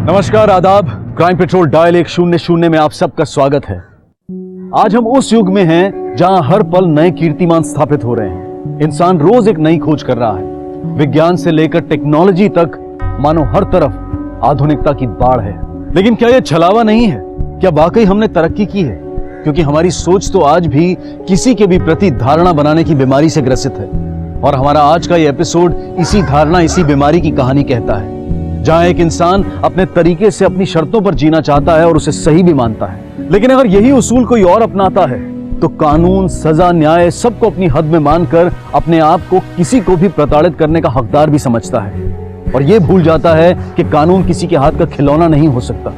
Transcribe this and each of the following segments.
नमस्कार, आदाब। Crime petrol dial 100 में आप सबका स्वागत है। आज हम उस युग में हैं जहां हर पल नए कीर्तिमान स्थापित हो रहे हैं। इंसान रोज एक नई खोज कर रहा है। विज्ञान से लेकर टेक्नोलॉजी तक मानो हर तरफ आधुनिकता की बाढ़ है। लेकिन क्या यह छलावा नहीं है? क्या वाकई हमने तरक्की की है? क्योंकि हमारी सोच तो आज भी किसी के भी प्रति धारणा बनाने की बीमारी से ग्रसित है। और हमारा आज का यह एपिसोड इसी धारणा, इसी बीमारी की कहानी कहता है, जहां एक इंसान अपने तरीके से अपनी शर्तों पर जीना चाहता है और उसे सही भी मानता है। लेकिन अगर यही उसूल कोई और अपनाता है तो कानून, सजा, न्याय सबको अपनी हद में मानकर अपने आप को किसी को भी प्रताड़ित करने का हकदार भी समझता है और यह भूल जाता है कि कानून किसी के हाथ का खिलौना नहीं हो सकता।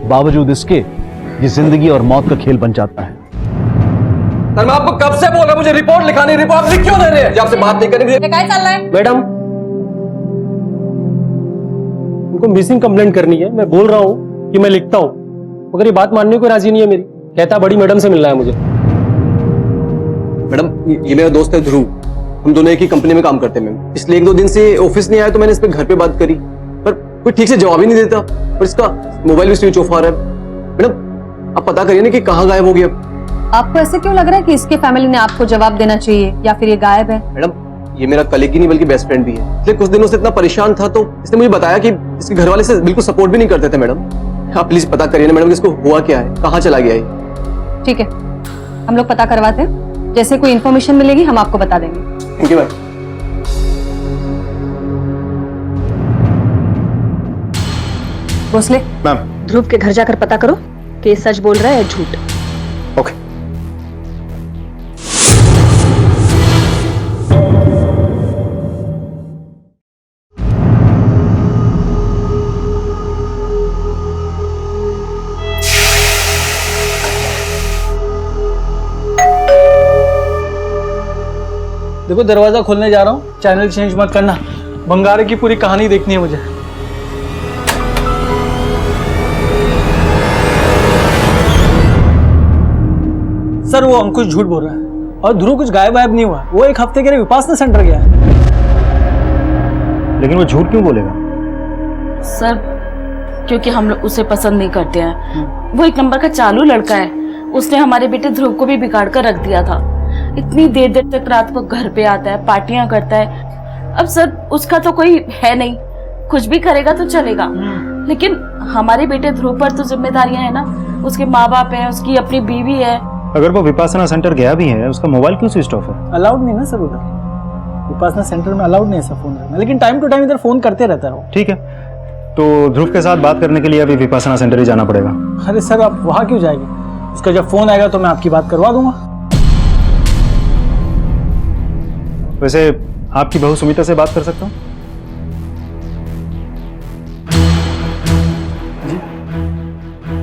बावजूद इसके ये जिंदगी और मौत का खेल बन जाता है। सर, मैं आपको कब से बोल रहा हूं मुझे रिपोर्ट लिखानी, रिपोर्ट लिख क्यों दे रहे हैं? जब आपसे बात नहीं करेंगे। क्या चल रहा है? मैडम, उनको मिसिंग कंप्लेंट करनी है। मैं बोल रहा हूँ कि मैं लिखता हूँ, मगर ये बात मानने को राजी नहीं है मेरी। कहता बड़ी मैडम से मिलना है मुझे। मैडम, ये मेरा दोस्त है ध्रुव। हम दोनों एक ही कंपनी में काम करते हैं मैम। इसलिए 1-2 दिन से ऑफिस नहीं आया तो मैंने इस पे घर पे बात करी, पर कोई ठीक से जवाब ही नहीं देता और इसका मोबाइल भी स्विच ऑफ आ रहा है। मैडम, आप पता करिए ना कि कहाँ गायब हो गया। आपको ऐसे क्यों लग रहा है कि इसके फैमिली ने आपको जवाब देना चाहिए या फिर ये गायब है? मैडम, ये मेरा कलीग ही नहीं बल्कि बेस्ट फ्रेंड भी है। इसलिए कुछ दिनों से इतना परेशान था तो इसने मुझे बताया कि इसके घर वाले से बिल्कुल सपोर्ट भी नहीं करते थे। मैडम, आप प्लीज पता करिए ना मैडम कि इसको हुआ क्या है, कहाँ चला गया है। ठीक है, हम लोग पता करवाते हैं। जैसे कोई इन्फॉर्मेशन मिलेगी हम आपको बता देंगे। Thank you ma'am. Bhosale, ma'am. Dhruv के घर जाकर पता करो कि ये सच बोल रहा है या झूठ। ओके। देखो, दरवाजा खोलने जा रहा हूँ, चैनल चेंज मत करना। बंगारे की पूरी कहानी देखनी है मुझे। सर, वो अंकुश झूठ बोल रहा है और ध्रुव कुछ गायब नहीं हुआ। वो 1 हफ्ते के लिए विपासना सेंटर गया है। लेकिन वो झूठ क्यों बोलेगा? सर, क्योंकि हम लोग उसे पसंद नहीं करते हैं। वो 1 नंबर का चालू लड़का है। उसने हमारे बेटे ध्रुव को भी बिगाड़ कर रख दिया था। इतनी देर देर तक रात को घर पे आता है, पार्टियां करता है। अब सर, उसका तो कोई है नहीं, कुछ भी करेगा तो चलेगा। लेकिन हमारे बेटे ध्रुव पर तो जिम्मेदारियां है ना। उसके माँ बाप है, उसकी अपनी बीवी है। अगर वो विपासना सेंटर गया भी है, उसका मोबाइल क्यों स्विच ऑफ है? अलाउड नहीं ना सर उधर। विपासना सेंटर में अलाउड नहीं है सर फोन रखना, लेकिन टाइम टू टाइम इधर फोन करते रहता है वो। ठीक है, तो ध्रुव के साथ बात करने के लिए अभी विपासना सेंटर ही जाना पड़ेगा। अरे सर, आप वहां क्यों जाएंगे? उसका जब फोन आएगा तो मैं आपकी बात करवा दूंगा। वैसे आपकी बहू सुमिता से बात कर सकता हूँ?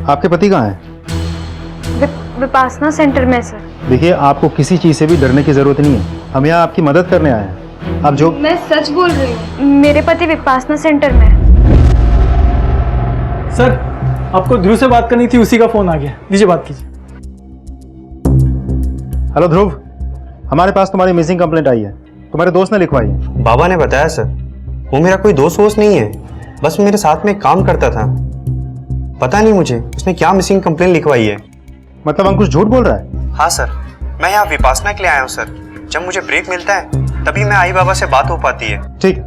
आपके पति कहाँ हैं? विपासना सेंटर में सर। देखिए, आपको किसी चीज से भी डरने की जरूरत नहीं है। हम यहाँ आपकी मदद करने आए हैं। आप जो मैं सच बोल रही हूँ, मेरे पति विपासना सेंटर में है। सर, आपको ध्रुव से बात करनी थी, उसी का फोन आ गया। लीजिए, बात कीजिए। हेलो ध्रुव, हमारे पास तुम्हारी मिसिंग कंप्लेंट आई है। तुम्हारे दोस्त ने लिखवाई है। बाबा ने बताया सर, वो मेरा कोई दोस्त वोस्त नहीं है, बस मेरे साथ में काम करता था। पता नहीं मुझे उसने क्या मिसिंग कंप्लेंट लिखवाई है। मतलब अंकुश झूठ बोल रहा है? हाँ सर, मैं यहाँ विपासना के लिए आया हूँ सर। जब मुझे ब्रेक मिलता है तभी मैं आई बाबा से बात हो पाती है। ठीक,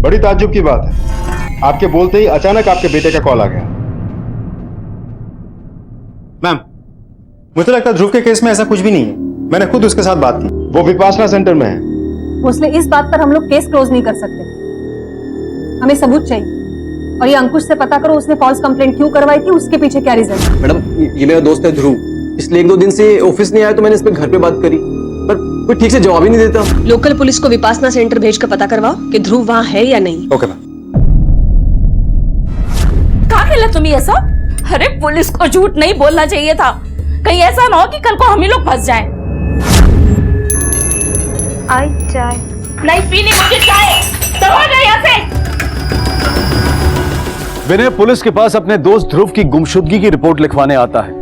बड़ी ताज्जुब की बात है। आपके बोलते ही अचानक आपके बेटे का कॉल आ गया। मैम, मुझे लगता है ध्रुव के केस में ऐसा कुछ भी नहीं है। मैंने खुद उसके साथ बात की। वो विपासना सेंटर में है। भोसले, इस बात पर हम लोग केस क्लोज नहीं कर सकते। हमें सबूत चाहिए और ये अंकुश से पता करो उसने फॉल्स कंप्लेंट क्यों करवाई थी, उसके पीछे क्या रीजन है। मैडम, ये मेरा दोस्त है ध्रुव। इसलिए 1-2 दिन से ऑफिस नहीं आया तो मैंने इस पे घर पे बात करी, पर कोई ठीक से जवाब ही नहीं देता। लोकल पुलिस को विपासना सेंटर भेज कर पता करवाओ कि ध्रुव वहाँ है या नहीं। Okay ma'am. कहाँ खेला तुम ये सब? अरे, पुलिस को झूठ नहीं बोलना चाहिए था। कहीं ऐसा ना हो कि कल को हम ही लोग फंस जाएं। आई चाय नहीं पीनी मुझे चाय। चलो ना यहाँ से। विनय पुलिस के पास अपने दोस्त ध्रुव की गुमशुदगी की रिपोर्ट लिखवाने आता है,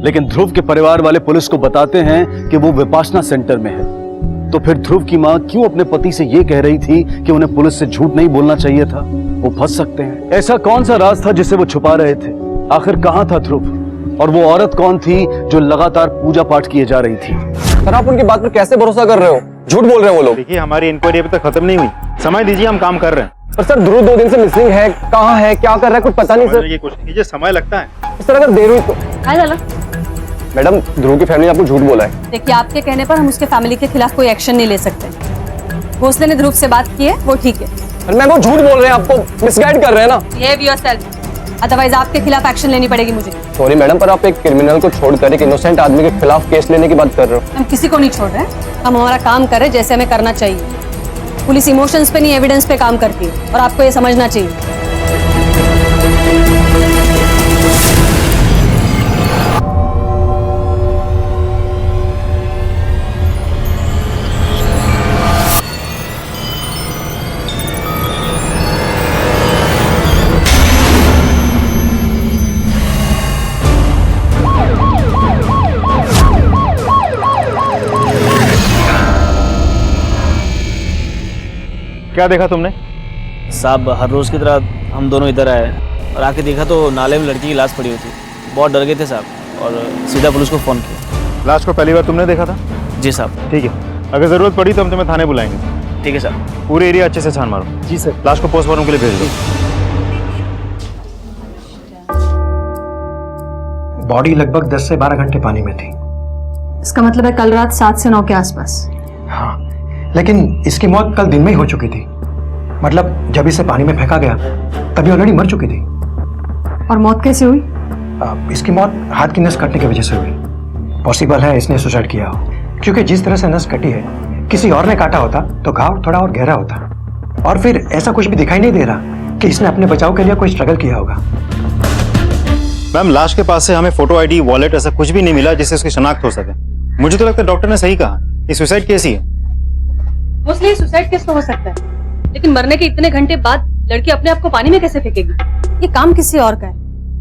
लेकिन ध्रुव के परिवार वाले पुलिस को बताते हैं कि वो विपासना सेंटर में है। तो फिर ध्रुव की मां क्यों अपने पति से ये कह रही थी कि उन्हें पुलिस से झूठ नहीं बोलना चाहिए था? वो फंस सकते हैं। ऐसा कौन सा राज था जिसे वो छुपा रहे थे? आखिर कहां था ध्रुव? और वो औरत कौन थी जो लगातार पूजा पाठ किए जा रही थी? सर आप उनकी बात पर कैसे भरोसा कर रहे हो? झूठ बोल रहे हैं वो लोग। देखिए हमारी इंक्वायरी अभी तक खत्म नहीं हुई, समय दीजिए, हम काम कर रहे हैं। पर सर ध्रुव 2 दिन से मिसिंग है, कहाँ है, क्या कर रहा है, कुछ पता नहीं सर। समझने की कोशिश कीजिए, समय लगता है। सर अगर देर हुई तो काय झालं? मैडम ध्रुव की फैमिली ने आपको झूठ बोला है। देखिए, आपके कहने पर हम उसके फैमिली के खिलाफ कोई एक्शन नहीं ले सकते। भोसले ने ध्रुव से बात की है, वो ठीक है। पर मैम वो झूठ बोल रहे हैं, आपको मिसगाइड कर रहे हैं ना। बिहेव योरसेल्फ, अदरवाइज आपके खिलाफ एक्शन लेनी पड़ेगी मुझे। सॉरी मैडम, पर आप एक क्रिमिनल को छोड़कर एक इनोसेंट आदमी के खिलाफ केस लेने की बात कर रहे हो। हम किसी को नहीं छोड़ रहे हैं, हम हमारा काम कर रहे हैं जैसे हमें करना चाहिए। पुलिस इमोशंस पे नहीं एविडेंस पे काम करती है और आपको ये समझना चाहिए। क्या देखा तुमने? साहब हर रोज़ की तरह हम दोनों इधर आए और आके देखा तो नाले में लड़की की लाश पड़ी हुई थी। बहुत डर गए थे साहब और सीधा पुलिस को फ़ोन किया। लाश को पहली बार तुमने देखा था? जी साहब। ठीक है, अगर ज़रूरत पड़ी तो हम तुम्हें थाने बुलाएंगे। ठीक है साहब। पूरे एरिया अच्छे से छान मारो। जी सर। लाश को पोस्टमार्टम के लिए भेज दो। बॉडी लगभग 10 से 12 घंटे पानी में थी। इसका मतलब है कल रात 7 से 9 के आसपास। हाँ, लेकिन इसकी मौत कल दिन में ही हो चुकी थी। मतलब जब इसे पानी में फेंका गया तभी ऑलरेडी मर चुकी थी। और मौत कैसे हुई? इसकी मौत हाथ की नस कटने की वजह से हुई। पॉसिबल है इसने सुसाइड किया हो, क्योंकि जिस तरह से नस कटी है किसी और ने काटा होता तो घाव थोड़ा और गहरा होता। और फिर ऐसा कुछ भी दिखाई नहीं दे रहा कि इसने अपने बचाव के लिए कोई स्ट्रगल किया होगा। मैम लाश के पास से हमें फोटो आईडी, वॉलेट ऐसा कुछ भी नहीं मिला जिससे उसकी शनाख्त हो सके। मुझे तो लगता है डॉक्टर ने सही कहा, ये सुसाइड केस ही है। मोस्टली सुसाइड केस तो हो सकता है, लेकिन मरने के इतने घंटे बाद लड़की अपने आप को पानी में कैसे फेंकेगी? ये काम किसी और का है।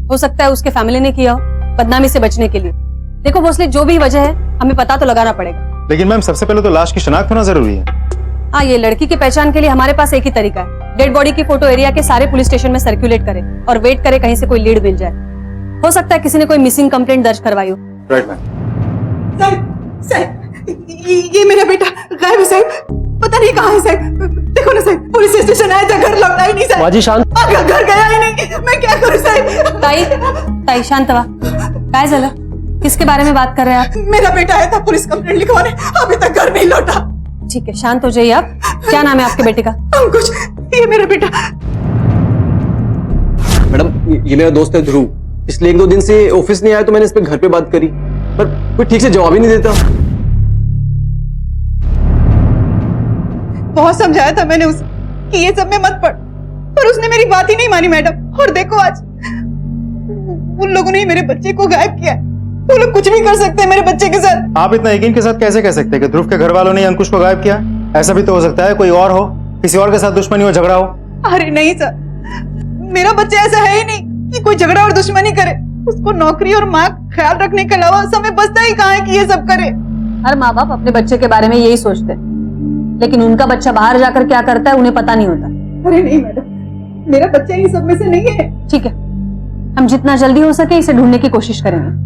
हो सकता है उसके फैमिली ने किया हो, बदनामी से बचने के लिए। देखो भोसले, जो भी वजह है हमें पता तो लगाना पड़ेगा। लेकिन मैम सबसे पहले तो लाश की शनाख्त होना जरूरी है। हाँ, ये लड़की की पहचान के लिए हमारे पास एक ही तरीका है। डेड बॉडी की फोटो एरिया के सारे पुलिस स्टेशन में सर्कुलेट करें और वेट करें कहीं से कोई लीड मिल जाए। हो सकता है किसी ने कोई मिसिंग कंप्लेंट दर्ज करवाई हो। Right ma'am. साहब, ये मेरा बेटा गायब है साहब, पता नहीं कहाँ है साहब। देखो ना साहब, पुलिस स्टेशन आया था, घर लौटा ही नहीं साहब। बाजी शांत। घर गया ही नहीं, मैं क्या करूँ साहब? ताई शांत व्हा। काय झालं? किसके बारे में बात कर रहे हैं आप? मेरा बेटा आया था पुलिस कंप्लेंट लिखवाने, अभी तक घर नहीं लौटा। ठीक है, शांत हो जाइए आप। क्या नाम है आपके बेटे का? अंकुश, ये मेरा बेटा। मैडम ये मेरा दोस्त है ध्रुव, इसलिए 1-2 दिन से ऑफिस नहीं आया तो मैंने इस पे घर पे बात करी, पर कोई ठीक से जवाब ही नहीं देता। बहुत समझाया था मैंने उसे कि ये सब में मत पड़, पर उसने मेरी बात ही नहीं मानी मैडम। और देखो आज उन लोगों ने ही मेरे बच्चे को गायब किया। वो लोग कुछ भी कर सकते हैं मेरे बच्चे के साथ। आप इतना यकीन के साथ कैसे कह सकते हैं कि ध्रुव के घर वालों ने अंकुश को गायब किया? ऐसा भी तो हो सकता है कोई और हो, किसी और के साथ दुश्मनी हो, झगड़ा हो। अरे नहीं सर, मेरा बच्चा ऐसा है ही नहीं कि कोई झगड़ा और दुश्मनी करे। उसको नौकरी और माँ ख्याल रखने के अलावा समय बचता ही कहाँ है कि ये सब करे। हर माँ बाप अपने बच्चे के बारे में यही सोचते हैं, लेकिन उनका बच्चा बाहर जाकर क्या करता है उन्हें पता नहीं होता। अरे नहीं मैडम, मेरा बच्चा इन सब में से नहीं है। ठीक है, हम जितना जल्दी हो सके इसे ढूंढने की कोशिश करेंगे।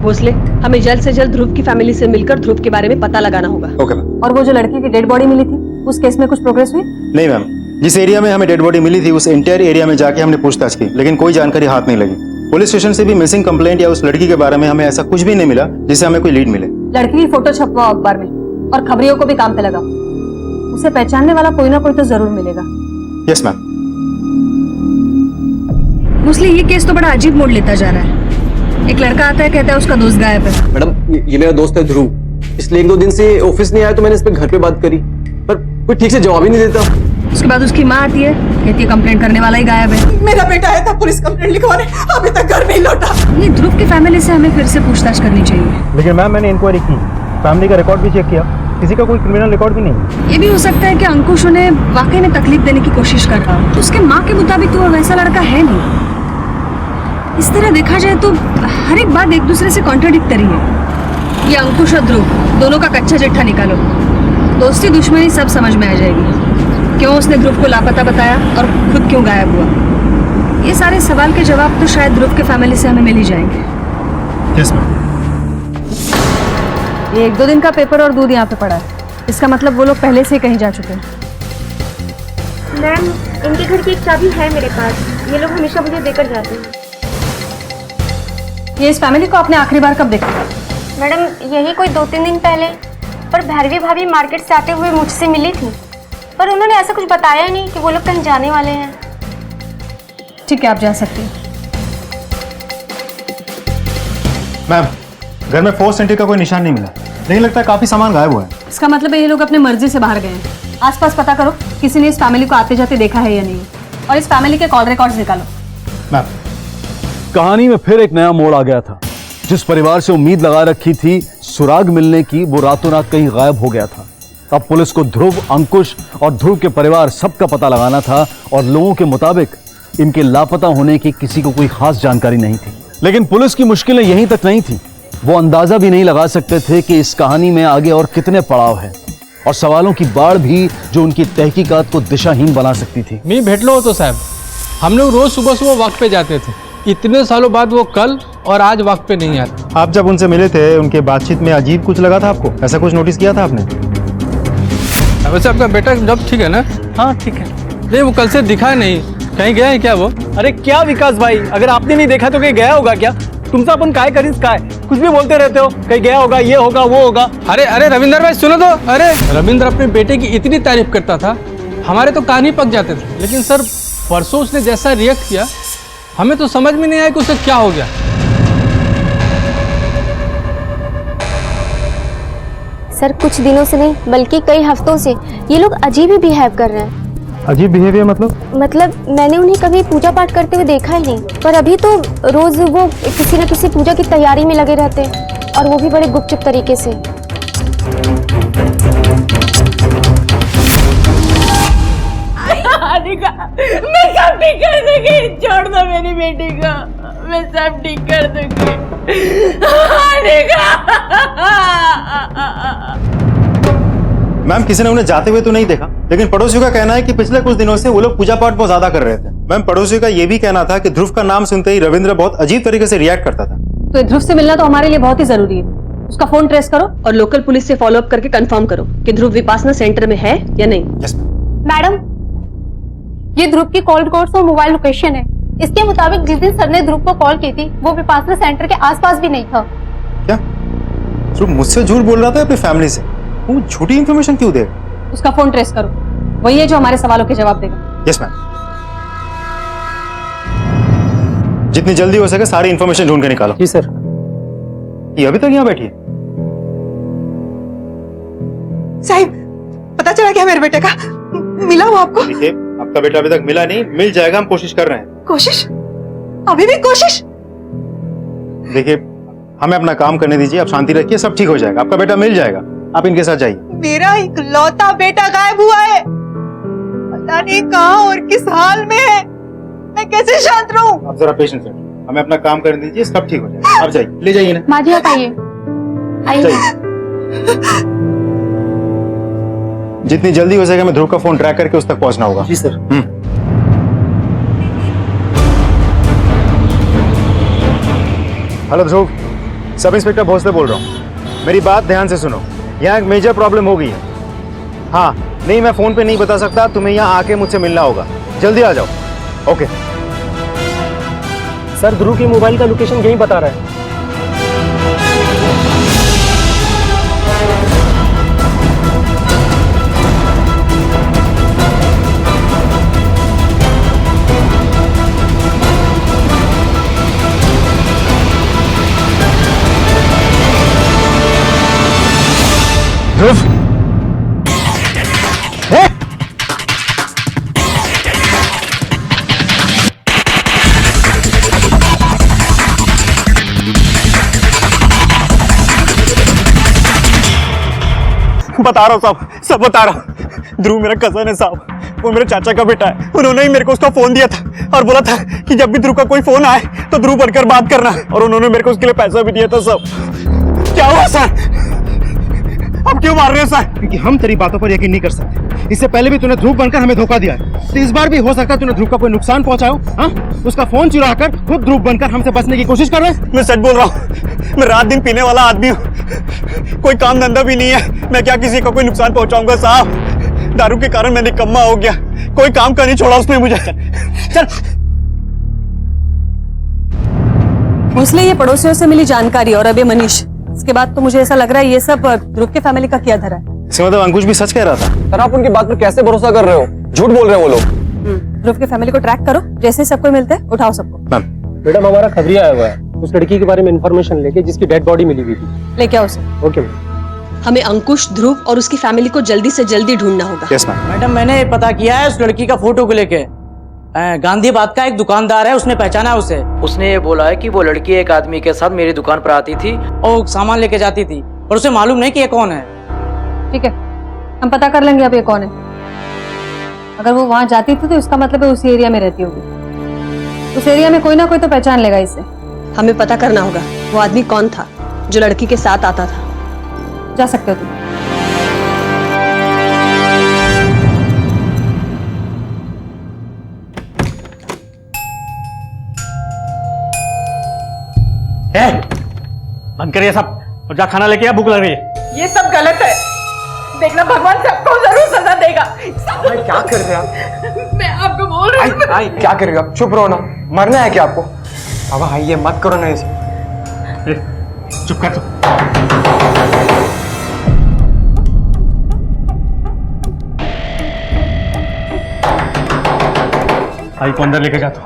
भोसले, हमें जल्द से जल्द ध्रुव की फैमिली से मिलकर ध्रुव के बारे में पता लगाना होगा। Okay ma'am. और वो जो लड़की की डेड बॉडी मिली थी, उस केस में कुछ प्रोग्रेस हुई? नहीं मैम, जिस एरिया में हमें डेड बॉडी मिली थी उस एंटायर एरिया में जाके हमने पूछताछ की, लेकिन कोई जानकारी हाथ नहीं लगी। पुलिस स्टेशन से भी मिसिंग कंप्लेंट या उस लड़की के बारे में हमें ऐसा कुछ भी नहीं मिला जिससे हमें कोई लीड मिले। लड़की की फोटो छपवाओ अखबार में और खबरियों को भी काम पे लगाओ। उसे पहचानने वाला कोई ना कोई तो जरूर मिलेगा। Yes ma'am. मोस्टली ये केस तो बड़ा अजीब मोड़ लेता जा रहा है। एक लड़का आता है, कहता है उसका दोस्त गायब है। मैडम ये मेरा दोस्त है ध्रुव, इसलिए 1-2 दिन से ऑफिस नहीं आया तो मैंने इस पे घर पे बात करी, पर कोई ठीक से जवाब ही नहीं देता। उसके बाद उसकी माँ आती है, कहती है कंप्लेंट करने वाला ही गायब है। मेरा बेटा आया था पुलिस कंप्लेंट लिखवाने, अभी तक घर नहीं लौटा। ये ध्रुव की फैमिली से हमें फिर से पूछताछ करनी चाहिए। लेकिन मैम मैंने इंक्वायरी की, फैमिली का रिकॉर्ड भी चेक किया, किसी का कोई क्रिमिनल रिकॉर्ड भी नहीं। ये भी हो सकता है कि अंकुश उन्हें वाकई में तकलीफ देने की कोशिश कर रहा हो। उसके माँ के मुताबिक तो वो वैसा लड़का है नहीं। इस तरह देखा जाए तो हर एक बात एक दूसरे से कॉन्ट्राडिक्टरी है। ये अंकुश और ध्रुव दोनों का कच्चा चिट्ठा निकालो, दोस्ती दुश्मनी सब समझ में आ जाएगी। क्यों उसने ध्रुव को लापता बताया और खुद क्यों गायब हुआ? ये सारे सवाल के जवाब तो शायद ध्रुव के फैमिली से हमें मिल ही जाएंगे। Yes ma'am. ये 1-2 दिन का पेपर और दूध यहाँ पे पड़ा है, इसका मतलब वो लोग पहले से ही कहीं जा चुके हैं। मैम, इनके घर की एक चाबी है मेरे पास, ये लोग हमेशा मुझे देकर जाते हैं। ये इस फैमिली को आपने आखिरी बार कब देखा? मैडम, यही कोई 2-3 दिन पहले, पर भैरवी भाभी मार्केट से आते हुए मुझसे मिली थी, पर उन्होंने ऐसा कुछ बताया नहीं कि वो लोग कहीं जाने वाले हैं। ठीक है, आप जा सकती हैं। मैम, घर में फोर्स एंट्री का कोई निशान नहीं मिला, नहीं लगता काफी सामान गायब हुआ है। इसका मतलब है ये लोग अपने मर्जी से बाहर गए हैं। आसपास पता करो किसी ने इस फैमिली को आते जाते देखा है या नहीं, और इस फैमिली के कॉल रिकॉर्ड्स निकालो। मैम, कहानी में फिर एक नया मोड़ आ गया था। जिस परिवार से उम्मीद लगा रखी थी सुराग मिलने की, वो रातों रात कहीं गायब हो गया था। अब पुलिस को ध्रुव, अंकुश और ध्रुव के परिवार सबका पता लगाना था, और लोगों के मुताबिक इनके लापता होने की किसी को कोई खास जानकारी नहीं थी। लेकिन पुलिस की मुश्किलें यहीं तक नहीं थी, वो अंदाजा भी नहीं लगा सकते थे कि इस कहानी में आगे और कितने पड़ाव हैं, और सवालों की बाढ़ भी जो उनकी तहकीकात को दिशाहीन बना सकती थी। मी भेटलो होतो साहब, हम लोग रोज सुबह सुबह वक्त पे जाते थे। इतने सालों बाद वो कल और आज वक्त पे नहीं आते। आप जब उनसे मिले थे, उनके बातचीत में अजीब कुछ लगा था आपको? ऐसा कुछ नोटिस किया था आपने? वैसे आपका बेटा जब ठीक है ना? हाँ ठीक है। नहीं, वो कल से दिखा नहीं, कहीं गया है क्या वो? अरे क्या विकास भाई, अगर आपने नहीं देखा तो कहीं गया होगा क्या? तुमसे अपन काय करीस काय कुछ भी बोलते रहते हो, कहीं गया होगा, ये होगा, वो होगा। अरे अरे रविंदर भाई सुनो तो। अरे रविंद्र अपने बेटे की इतनी तारीफ करता था, हमारे तो कान ही पक जाते थे। लेकिन सर परसों उसने जैसा रिएक्ट किया, हमें तो समझ में नहीं आया कि उसे क्या हो गया। सर, कुछ दिनों से नहीं बल्कि कई हफ्तों से ये लोग अजीब ही बिहेव कर रहे हैं। अजीब बिहेवियर मतलब? मतलब मैंने उन्हें कभी पूजा पाठ करते हुए देखा ही नहीं, पर अभी तो रोज वो किसी न किसी पूजा की तैयारी में लगे रहते हैं, और वो भी बड़े गुपचुप तरीके से। मैं सब ठीक कर दूंगी, छोड़ दो मेरी बेटी को, मैं सब ठीक कर दूंगी। मैम, किसी ने उन्हें जाते हुए तो नहीं देखा, लेकिन पड़ोसियों का कहना है कि पिछले कुछ दिनों से वो लोग पूजा पाठ बहुत ज्यादा कर रहे थे। मैम, पड़ोसियों का ये भी कहना था कि ध्रुव का नाम सुनते ही रविंद्र बहुत अजीब तरीके से रिएक्ट करता था। तो ध्रुव से मिलना तो हमारे लिए बहुत ही जरूरी है। उसका फोन ट्रेस करो और लोकल पुलिस से फॉलो अप करके कंफर्म करो कि ध्रुव विपासना सेंटर में है या नहीं। यस मैडम, ये ध्रुव की कॉल रिकॉर्ड्स और मोबाइल लोकेशन है। इसके मुताबिक जिस दिन सर ने ध्रुव को कॉल की थी, वो विपासना सेंटर के आसपास भी नहीं था। क्या ध्रुव मुझसे झूठ बोल रहा था अपनी फैमिली से? वो झूठी इंफॉर्मेशन क्यों दे? उसका फोन ट्रेस करो, वही है जो हमारे सवालों के जवाब देगा। यस मैम, जितनी जल्दी हो सके सारी इंफॉर्मेशन ढूंढ के निकालो। जी सर। ये अभी तक यहाँ बैठी है? साहिब, पता चला क्या मेरे बेटे का? मिला वो आपको? देखिए, आपका बेटा अभी तक मिला नहीं, मिल जाएगा, हम कोशिश कर रहे हैं। कोशिश? अभी भी कोशिश? देखिए, हमें अपना काम करने दीजिए, आप शांति रखिए, सब ठीक हो जाएगा, आपका बेटा मिल जाएगा, आप इनके साथ जाइए। मेरा इकलौता बेटा गायब हुआ है, पता नहीं कहाँ और किस हाल में है। मैं कैसे शांत रहूं? आप जरा पेशेंस रखिए, हमें अपना काम करने दीजिए, सब ठीक हो जाएगा। आप जाइए, ले जाइए ना। माँ जी, आप आइए। जितनी जल्दी हो सके हमें ध्रुव का फोन ट्रैक करके उस तक पहुंचना होगा। जी सर। हेलो ध्रुव, सब इंस्पेक्टर भोसले बोल रहा हूँ। मेरी बात ध्यान से सुनो, यहाँ एक मेजर प्रॉब्लम हो गई है। हाँ, नहीं, मैं फोन पे नहीं बता सकता, तुम्हें यहाँ आके मुझसे मिलना होगा, जल्दी आ जाओ। ओके सर, ध्रुव की मोबाइल का लोकेशन यही बता रहा है। ध्रुव, बता रहा हूँ साहब, सब बता रहा हूँ। ध्रुव मेरा कजन है साहब, वो मेरे चाचा का बेटा है। उन्होंने ही मेरे को उसका फोन दिया था और बोला था कि जब भी ध्रुव का कोई फोन आए तो ध्रुव बनकर बात करना, और उन्होंने मेरे को उसके लिए पैसा भी दिया था। सब क्या हुआ सर? आप क्यों मार रहे हो सर? क्योंकि हम तेरी बातों पर यकीन नहीं कर सकते। इससे पहले भी तूने ध्रुव बनकर हमें धोखा दिया है, तो इस बार भी हो सकता है तूने ध्रुव का कोई नुकसान पहुंचाओ। हाँ, उसका फोन चुरा कर खुद ध्रुव बनकर हमसे बचने की कोशिश कर रहे हैं। मैं सच बोल रहा हूँ, मैं रात दिन पीने वाला आदमी हूँ, कोई काम धंधा भी नहीं है। मैं क्या किसी को कोई नुकसान पहुंचाऊंगा साहब? दारू के कारण मैं निकम्मा हो गया, कोई काम का नहीं छोड़ा उसने मुझे। चल भोसले, ये पड़ोसियों से मिली जानकारी और अब ये मनीष, इसके बाद तो मुझे ऐसा लग रहा है ये सब ध्रुव के फैमिली का किया धरा है। इसका मतलब अंकुश भी सच कह रहा था। सर आप उनकी बात पर कैसे भरोसा कर रहे हो? झूठ बोल रहे हैं वो लोग। ध्रुव के फैमिली को ट्रैक करो, जैसे ही सबको मिलते हैं उठाओ सबको। मैडम हमारा खबरिया आया हुआ है उस लड़की के बारे में इंफॉर्मेशन लेके जिसकी डेड बॉडी मिली हुई थी। लेके आओ उसे। Okay ma'am. हमें अंकुश, ध्रुव और उसकी फैमिली को जल्दी से जल्दी ढूंढना होगा। Yes ma'am. मैडम मैंने पता किया है उस लड़की का फोटो को लेके। गांधीबाद का एक दुकानदार है, उसने पहचाना है उसे। उसने ये बोला है कि वो लड़की एक आदमी के साथ मेरी दुकान पर आती थी और सामान लेके जाती थी, और उसे मालूम नहीं कि ये कौन है। ठीक है, हम पता कर लेंगे अब ये कौन है। अगर वो वहां जाती थी तो इसका मतलब है उसी एरिया में रहती होगी। उस एरिया में कोई ना कोई तो पहचान लेगा इसे। हमें पता करना होगा वो आदमी कौन था जो लड़की के साथ आता था। जा सकते हो तुम। बंद करिए सब और जा खाना लेके आ, भूख लग रही है। ये सब गलत है, देखना भगवान सबको जरूर सजा देगा। क्या कर रहे हैं आप? मैं आपको बोल रही हूँ। आई क्या कर रहे हो आप? चुप रहो ना, मरना है क्या आपको? बाबा आई ये मत करो ना ऐसे। चुप कर तू। आई को अंदर लेके जा तू।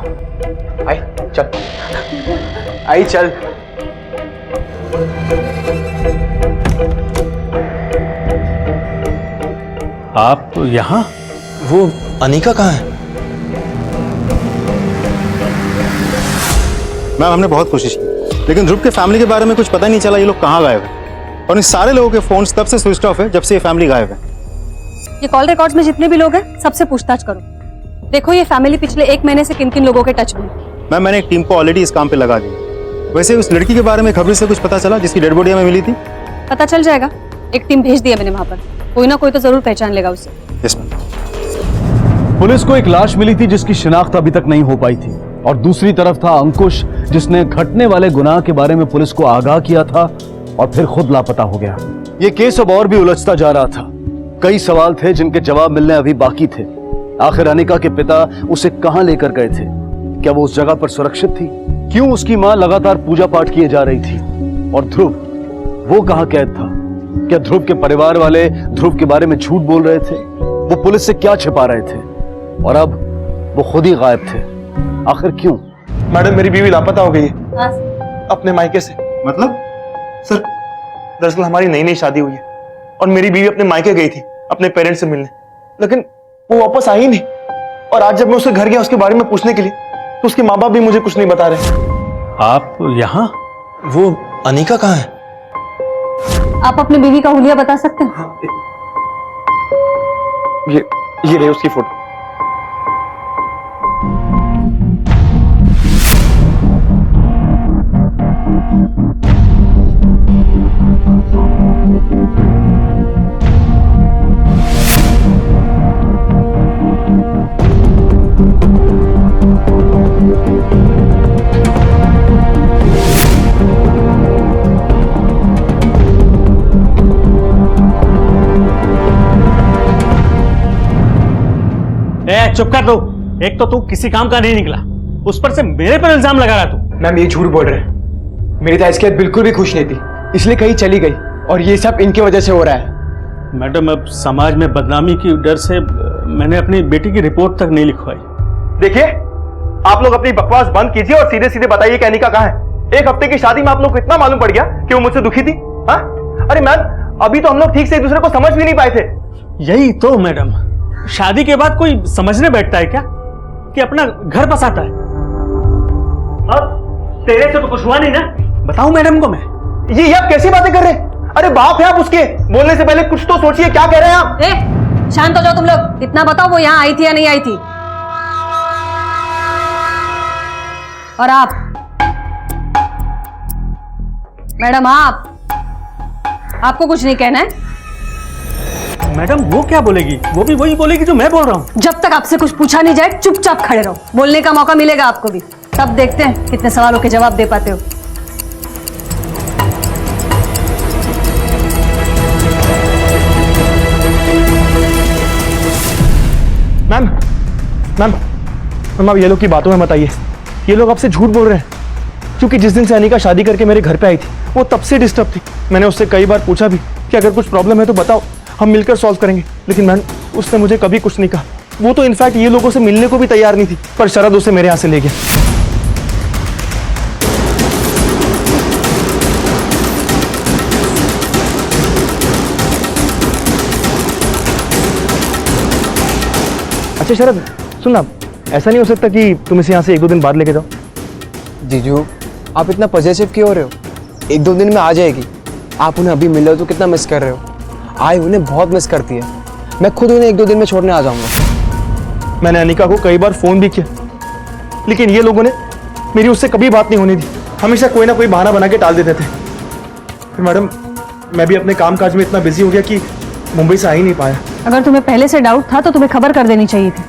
आई चल, आई चल। आप यहाँ? वो अनिका कहाँ है? मैम हमने बहुत कोशिश की, लेकिन ध्रुव के फैमिली के बारे में कुछ पता नहीं चला। ये लोग कहाँ गायब हैं, और इन सारे लोगों के फोन तब से स्विच ऑफ है जब से ये फैमिली गायब है। ये कॉल रिकॉर्ड्स में जितने भी लोग हैं सबसे पूछताछ करो। देखो ये फैमिली पिछले 1 महीने से किन किन लोगों के टच में है। मैम मैंने एक टीम को ऑलरेडी इस काम पे लगा दी। वैसे उस लड़की के बारे में खबर से कुछ पता चला जिसकी डेड बॉडी हमें मिली थी? पता चल जाएगा, एक टीम भेज दिया मैंने वहां पर, कोई ना कोई तो जरूर पहचान लेगा उसे। Yes ma'am. पुलिस को एक लाश मिली थी जिसकी शिनाख्त अभी तक नहीं हो पाई थी, और दूसरी तरफ था अंकुश जिसने घटने वाले गुनाह के बारे में पुलिस को आगाह किया था और फिर खुद लापता हो गया। ये केस अब और भी उलझता जा रहा था। कई सवाल थे जिनके जवाब मिलने अभी बाकी थे। आखिर अनिका के पिता उसे कहां लेकर गए थे? क्या वो उस जगह पर सुरक्षित थी? क्यों उसकी मां लगातार पूजा पाठ किए जा रही थी? और ध्रुव, वो कहां कैद था? क्या ध्रुव के परिवार वाले ध्रुव के बारे में झूठ बोल रहे थे? वो पुलिस से क्या छिपा रहे थे? और अब वो खुद ही गायब थे। आखिर क्यों? मैडम मेरी बीवी लापता हो गई है अपने मायके से। मतलब? सर दरअसल हमारी नई नई शादी हुई है और मेरी बीवी अपने मायके गई थी अपने पेरेंट्स से मिलने, लेकिन वो वापस आई नहीं। और आज जब मैं उसके घर गया उसके बारे में पूछने के लिए, तो उसके माँ बाप भी मुझे कुछ नहीं बता रहे। आप यहाँ? वो अनिका कहाँ है? आप अपनी बीवी का हुलिया बता सकते हैं? ये रही उसकी फोटो। चुप कर दो। एक तो तू किसी काम का नहीं निकला, उस पर से मेरे पर इल्जाम लगा रहा तू। मैम ये झूठ बोल रहे हैं, मेरी ताइस्कियत बिल्कुल भी खुश नहीं थी, इसलिए कहीं चली गई और ये सब इनकी वजह से हो रहा है। मैडम अब समाज में बदनामी की डर से मैंने अपनी बेटी की रिपोर्ट तक नहीं लिखवाई। देखिए आप लोग अपनी बकवास बंद कीजिए और सीधे सीधे बताइए कि अनिका कहाँ है। एक हफ्ते की शादी में आप लोग को इतना मालूम पड़ गया कि वो मुझसे दुखी थी? हाँ अरे मैम अभी तो हम लोग ठीक से एक दूसरे को समझ भी नहीं पाए थे। यही तो मैडम, शादी के बाद कोई समझने बैठता है क्या कि अपना घर बसाता है? अब तेरे से तो कुछ हुआ नहीं ना, बताऊं मैडम को मैं? ये आप कैसी बातें कर रहे हैं? अरे बाप है आप उसके, बोलने से पहले कुछ तो सोचिए क्या कह रहे हैं आप। शांत हो जाओ तुम लोग। इतना बताओ वो यहाँ आई थी या नहीं आई थी? और आप मैडम, आपको कुछ नहीं कहना है? मैडम वो क्या बोलेगी? वो भी वही बोलेगी जो मैं बोल रहा हूँ। जब तक आपसे कुछ पूछा नहीं जाए चुपचाप खड़े रहो, बोलने का मौका मिलेगा आपको भी, तब देखते हैं कितने सवालों के जवाब दे पाते हो। मैम मैम मैम, आप ये लोग की बातों में मत आइए। ये लोग आपसे झूठ बोल रहे हैं, क्योंकि जिस दिन से अनिका शादी करके मेरे घर पे आई थी वो तब से डिस्टर्ब थी। मैंने उससे कई बार पूछा भी कि अगर कुछ प्रॉब्लम है तो बताओ, हम मिलकर सॉल्व करेंगे, लेकिन मैम उसने मुझे कभी कुछ नहीं कहा। वो तो इनफैक्ट ये लोगों से मिलने को भी तैयार नहीं थी, पर शरद उसे मेरे यहाँ से ले गया। अच्छा शरद सुनना, ऐसा नहीं हो सकता कि तुम इसे यहाँ से 1-2 दिन बाद लेके जाओ? जीजू आप इतना पॉजिटिव क्यों हो रहे हो? 1-2 दिन में आ जाएगी। आप उन्हें अभी मिल रहे हो तो कितना मिस कर रहे हो? आई उन्हें बहुत मिस करती है। मैं खुद उन्हें 1-2 दिन में छोड़ने आ जाऊंगा। मैंने अनिका को कई बार फोन भी किया, लेकिन ये लोगों ने मेरी उससे कभी बात नहीं होने दी। हमेशा कोई ना कोई बहाना बना के टाल देते थे। फिर मैडम मैं भी अपने काम काज में इतना बिजी हो गया कि मुंबई से आ ही नहीं पाया। अगर तुम्हें पहले से डाउट था तो तुम्हें खबर कर देनी चाहिए थी।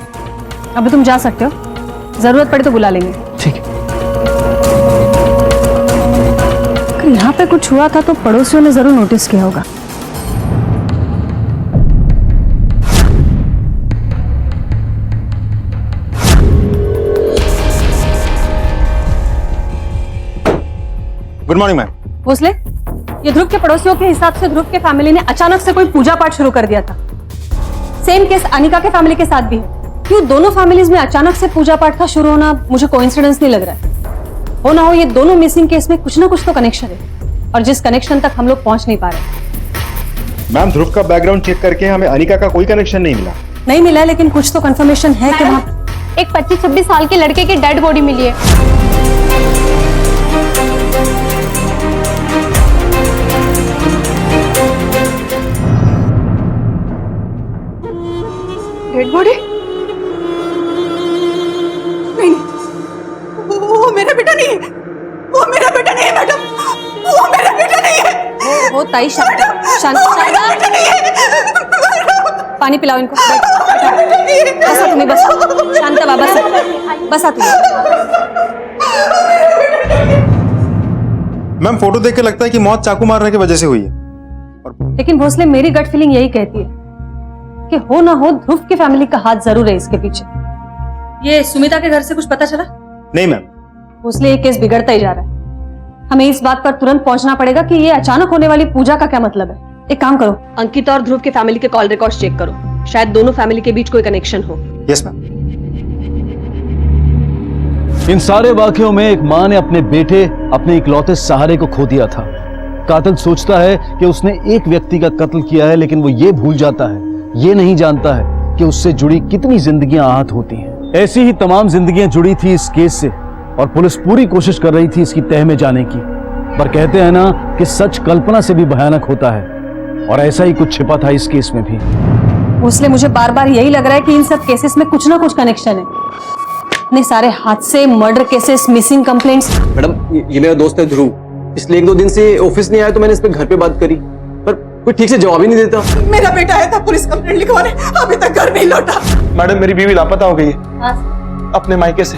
अभी तुम जा सकते हो, जरूरत पड़े तो बुला लेंगे। ठीक है। यहाँ पे कुछ हुआ था तो पड़ोसियों ने जरूर नोटिस किया होगा। Good morning ma'am. भोसले, ये ध्रुव के पड़ोसियों के हिसाब से ध्रुव के फैमिली ने अचानक से कोई पूजा पाठ शुरू कर दिया था। सेम केस अनिका के फैमिली के साथ भी है। क्यों दोनों फैमिलीज में अचानक से पूजा पाठ का शुरू होना मुझे कोइंसिडेंस नहीं लग रहा है। हो ना हो ये दोनों मिसिंग केस में कुछ ना कुछ तो कनेक्शन है, और जिस कनेक्शन तक हम लोग पहुंच नहीं पा रहे। मैम ध्रुव का बैकग्राउंड चेक करके हमें अनिका का कोई कनेक्शन नहीं मिला, लेकिन कुछ तो कंफर्मेशन है कि वहाँ एक 25-26 साल के लड़के की डेड बॉडी मिली है। Dead body? नहीं, वो मेरा बेटा नहीं है। वो मेरा बेटा नहीं है मैडम, वो मेरा बेटा नहीं है। वो ताई शांत बेटा नहीं है। पानी पिलाओ इनको। बसा तुम्ही, बसा शांत बाबा, बसा तुम्ही। मैम फोटो देख के लगता है कि मौत चाकू मारने की वजह से हुई है। लेकिन भोसले मेरी गट फीलिंग यही कहती है कि हो ना हो ध्रुव की फैमिली का हाथ जरूर है इसके पीछे। ये सुमिता के घर से कुछ पता चला? नहीं मैम। भोसले ये केस बिगड़ता ही जा रहा है। हमें इस बात पर तुरंत पहुंचना पड़ेगा कि ये अचानक होने वाली पूजा का क्या मतलब है। एक काम करो, अंकिता और ध्रुव के फैमिली के कॉल रिकॉर्ड चेक करो, शायद दोनों फैमिली के बीच कोई कनेक्शन हो। Yes ma'am. इन सारे वाकयों में एक मां ने अपने बेटे, अपने इकलौते सहारे को खो दिया था। कातिल सोचता है कि उसने एक व्यक्ति का कत्ल किया है, लेकिन वो ये भूल जाता है, ये नहीं जानता है कि उससे जुड़ी कितनी जिंदगियां आहत होती हैं। ऐसी ही तमाम जिंदगियां जुड़ी थी इस केस से, और पुलिस पूरी कोशिश कर रही थी इसकी तह में जाने की। पर कहते हैं ना कि सच कल्पना से भी भयानक होता है, और ऐसा ही कुछ छिपा था इस केस में भी। भोसले मुझे बार बार यही लग रहा है कि इन सब केसेस में कुछ ना कुछ कनेक्शन है। इतने सारे हादसे, murder cases, missing complaints. Madam ये मेरा दोस्त है ध्रुव, इसलिए 1-2 दिन से ऑफिस नहीं आया तो मैंने इस पे घर पे बात करी, पर कोई ठीक से जवाब ही नहीं देता। मेरा बेटा आया था पुलिस कंप्लेंट लिखवाने, अभी तक घर नहीं लौटा। मैडम मेरी बीवी लापता हो गई है अपने मायके से।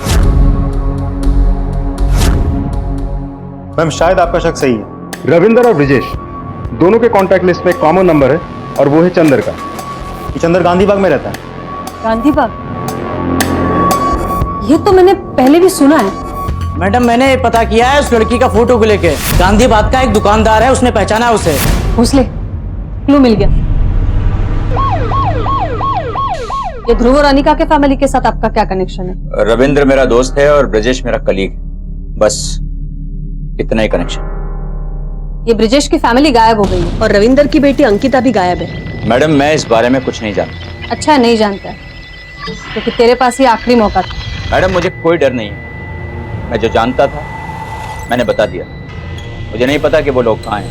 मैम शायद आपका शक सही है। रविंदर और ब्रिजेश दोनों के कॉन्टैक्ट लिस्ट में कॉमन नंबर है, और वो है चंदर का। चंदर गांधी बाग में रहता है। गांधी बाग? ये तो मैंने पहले भी सुना है। मैडम मैंने पता किया है उस लड़की का फोटो को लेके। गांधी बाग का एक दुकानदार है, उसने पहचाना है उसे। भोसले क्लू मिल गया। ये ध्रुव और अनिका के फैमिली के साथ आपका क्या कनेक्शन है? रविंद्र मेरा दोस्त है और ब्रजेश मेरा कलीग, बस इतना ही कनेक्शन। ये ब्रिजेश की फैमिली गायब हो गई है, और रविंदर की बेटी अंकिता भी गायब है। मैडम मैं इस बारे में कुछ नहीं जानता। अच्छा नहीं जानता है, क्योंकि तेरे पास ये आखिरी मौका था। मैडम मुझे कोई डर नहीं है, मैं जो जानता था मैंने बता दिया। मुझे नहीं पता कि वो लोग कहाँ हैं।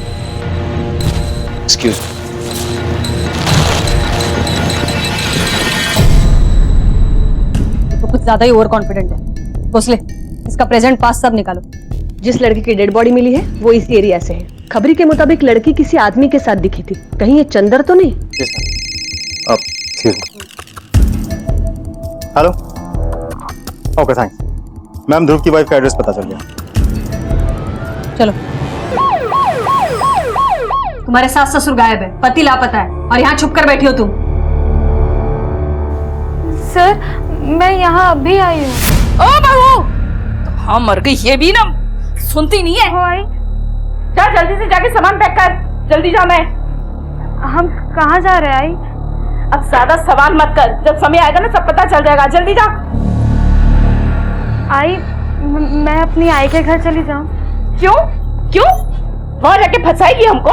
Excuse me. तो कुछ ज्यादा ही ओवर कॉन्फिडेंट है। भोसले इसका प्रेजेंट पास सब निकालो। जिस लड़की की डेड बॉडी मिली है वो इसी एरिया से है। खबरी के मुताबिक लड़की किसी आदमी के साथ दिखी थी, कहीं ये चंदर तो नहीं? हेलो। Okay thanks. मैम ध्रुव की वाइफ का एड्रेस पता चल गया। चलो। तुम्हारे सास ससुर गायब है, पति लापता है और यहाँ छुप कर बैठी हो तुम। सर मैं यहाँ अभी आई हूँ। ओ बहू, हाँ मर गई ये भी ना सुनती नहीं है। जा जल्दी से जाके सामान पैक कर, जल्दी जा। मैं हम कहाँ जा रहे हैं आई? अब ज्यादा सवाल मत कर, जब समय आएगा ना सब पता चल जाएगा। जल्दी जा। आई मैं अपनी आई के घर चली जाऊँ? क्यों क्यों? वहाँ जाके फंसाएगी हमको?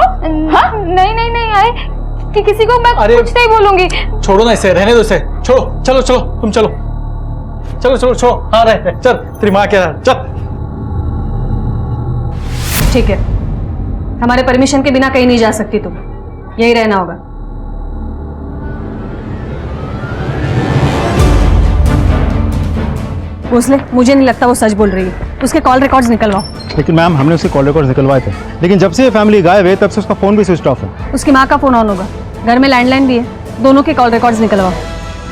हाँ? नहीं नहीं नहीं आई कि किसी को मैं कुछ नहीं बोलूंगी। छोड़ो ना इसे, रहने दो इसे। छोड़ो, चलो चलो तुम चलो, चलो चलो छोड़ो। हाँ रहे, चल तेरी माँ क्या, चल। ठीक है, हमारे परमिशन के बिना कहीं नहीं जा सकती तुम, यही रहना होगा। भोसले, मुझे नहीं लगता वो सच बोल रही है। उसके कॉल रिकॉर्ड्स निकलवाओ। लेकिन मैम हमने उसके कॉल रिकॉर्ड्स निकलवाए थे, लेकिन जब से ये फैमिली गायब है तब से उसका फोन भी स्विच ऑफ है। उसकी माँ का फोन ऑन होगा, घर में लैंडलाइन भी है। दोनों के कॉल रिकॉर्ड्स निकलवाओ।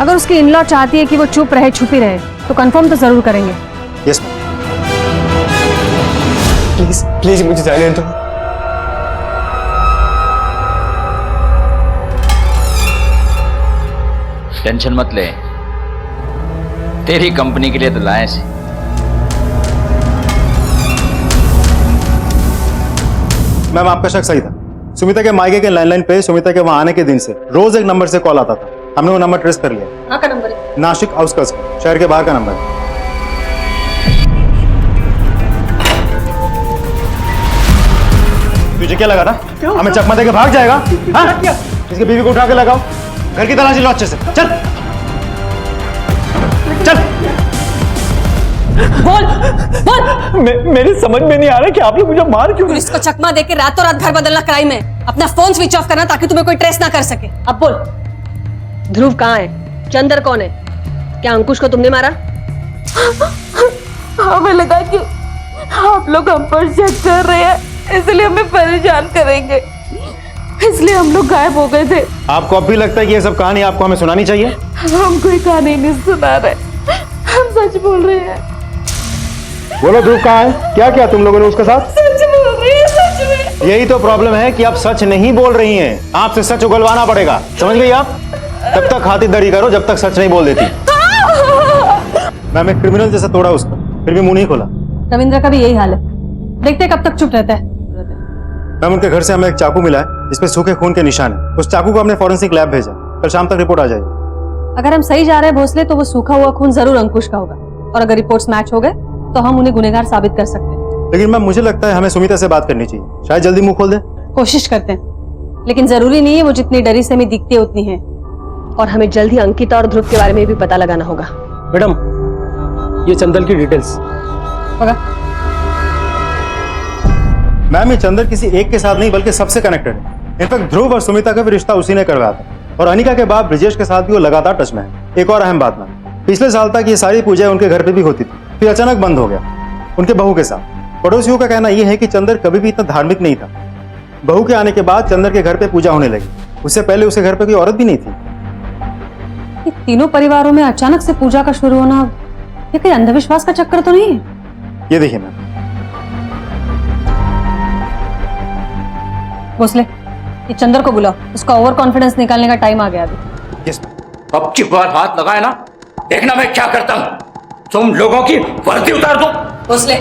अगर उसकी इन-लॉ चाहती है कि वो चुप रहे छुपी रहे तो कंफर्म तो जरूर करेंगे। यस प्लीज प्लीज मुझे जाने दो। टेंशन मत ले, तेरी कंपनी के लिए तो लाए थे। मैम आपका शक सही था। सुमिता के मायके के लैंडलाइन पे सुमिता के वहां आने के दिन से रोज एक नंबर से कॉल आता था। हमने वो नंबर ट्रेस कर लिया। कहाँ का नंबर है? नासिक आउटस्कर्ट्स का, शहर के बाहर का नंबर है। तुझे क्या लगा था हमें चकमा देके भाग जाएगा? हाँ? इसके बीवी को उठा के लगाओ, घर की तलाशी लो अच्छे से। चल चल बोल बोल। मेरी समझ में नहीं आ रहा कि आप लोग मुझे मार क्यों? पुलिस को चकमा देके रातों रात घर बदलना क्राइम है। अपना फोन स्विच ऑफ करना ताकि तुम्हें कोई ट्रेस ना कर सके। अब बोल, ध्रुव कहाँ है? चंदर कौन है? क्या अंकुश को तुमने मारा? हमें लगा कि आप लोग हम पर शक कर रहे हैं, इसलिए हमें परेशान करेंगे, इसलिए हम लोग गायब हो गए थे। आपको अब भी लगता है कि ये सब कहानी आपको हमें सुनानी चाहिए? हम कोई कहानी नहीं सुना रहे, हम सच बोल रहे हैं। बोलो ध्रुव कहाँ है? क्या किया तुम लोगों ने उसके साथ? सच बोल रही है, सच में। यही तो प्रॉब्लम है कि आप सच नहीं बोल रही हैं। आपसे सच उगलवाना पड़ेगा, समझ गई आप? तब तक खातिरदारी करो जब तक सच नहीं बोल देती। मैम एक क्रिमिनल जैसा तोड़ा उसका, फिर भी मुंह नहीं खोला। रविंद्र का भी यही हाल है, देखते कब तक चुप रहता है। मैम उनके घर से हमें एक चाकू मिला है, इसपे सूखे खून के निशान है। उस चाकू को हमने फॉरेंसिक लैब भेजा, कल शाम तक रिपोर्ट आ जाएगी। अगर हम सही जा रहे हैं भोसले तो वो सूखा हुआ खून जरूर अंकुश का होगा, और अगर रिपोर्ट्स मैच हो गए तो हम उन्हें गुनहगार साबित कर सकते हैं। लेकिन मैम मुझे लगता है हमें सुमिता से बात करनी चाहिए, शायद जल्दी मुंह खोल दे। कोशिश करते हैं, लेकिन जरूरी नहीं है वो जितनी डरी से हमें दिखती है उतनी है। और हमें जल्द ही अंकिता और ध्रुव के बारे में भी पता लगाना होगा। मैडम ये चंदन की डिटेल्स। मैम ये चंदर किसी एक के साथ नहीं बल्कि सबसे कनेक्टेड है। इनफैक्ट ध्रुव और सुमिता का भी रिश्ता उसी ने करवाया था, और अनिका के बाद ब्रिजेश के साथ भी वो लगातार टच में है। एक और अहम बात मैम, पिछले साल तक ये सारी पूजाएं उनके घर पे भी होती थी, फिर अचानक बंद हो गया उनके बहू के साथ। पड़ोसियों का कहना यह है कि चंदर कभी भी इतना धार्मिक नहीं था। बहू के आने के बाद चंदर के घर पे पूजा होने लगी, उससे पहले उसे घर पे कोई औरत भी नहीं थी। ये तीनों परिवारों में अचानक से पूजा का शुरू होना, ये कोई अंधविश्वास का चक्कर तो नहीं है? ये देखिए मैम, भोसले ये चंदर को बुलाओ, उसका ओवर कॉन्फिडेंस निकालने का टाइम आ गया अभी। यस अब की बार हाथ लगाए ना, देखना मैं क्या करता हूं। तुम लोगों की वर्दी उतार दो। भोसले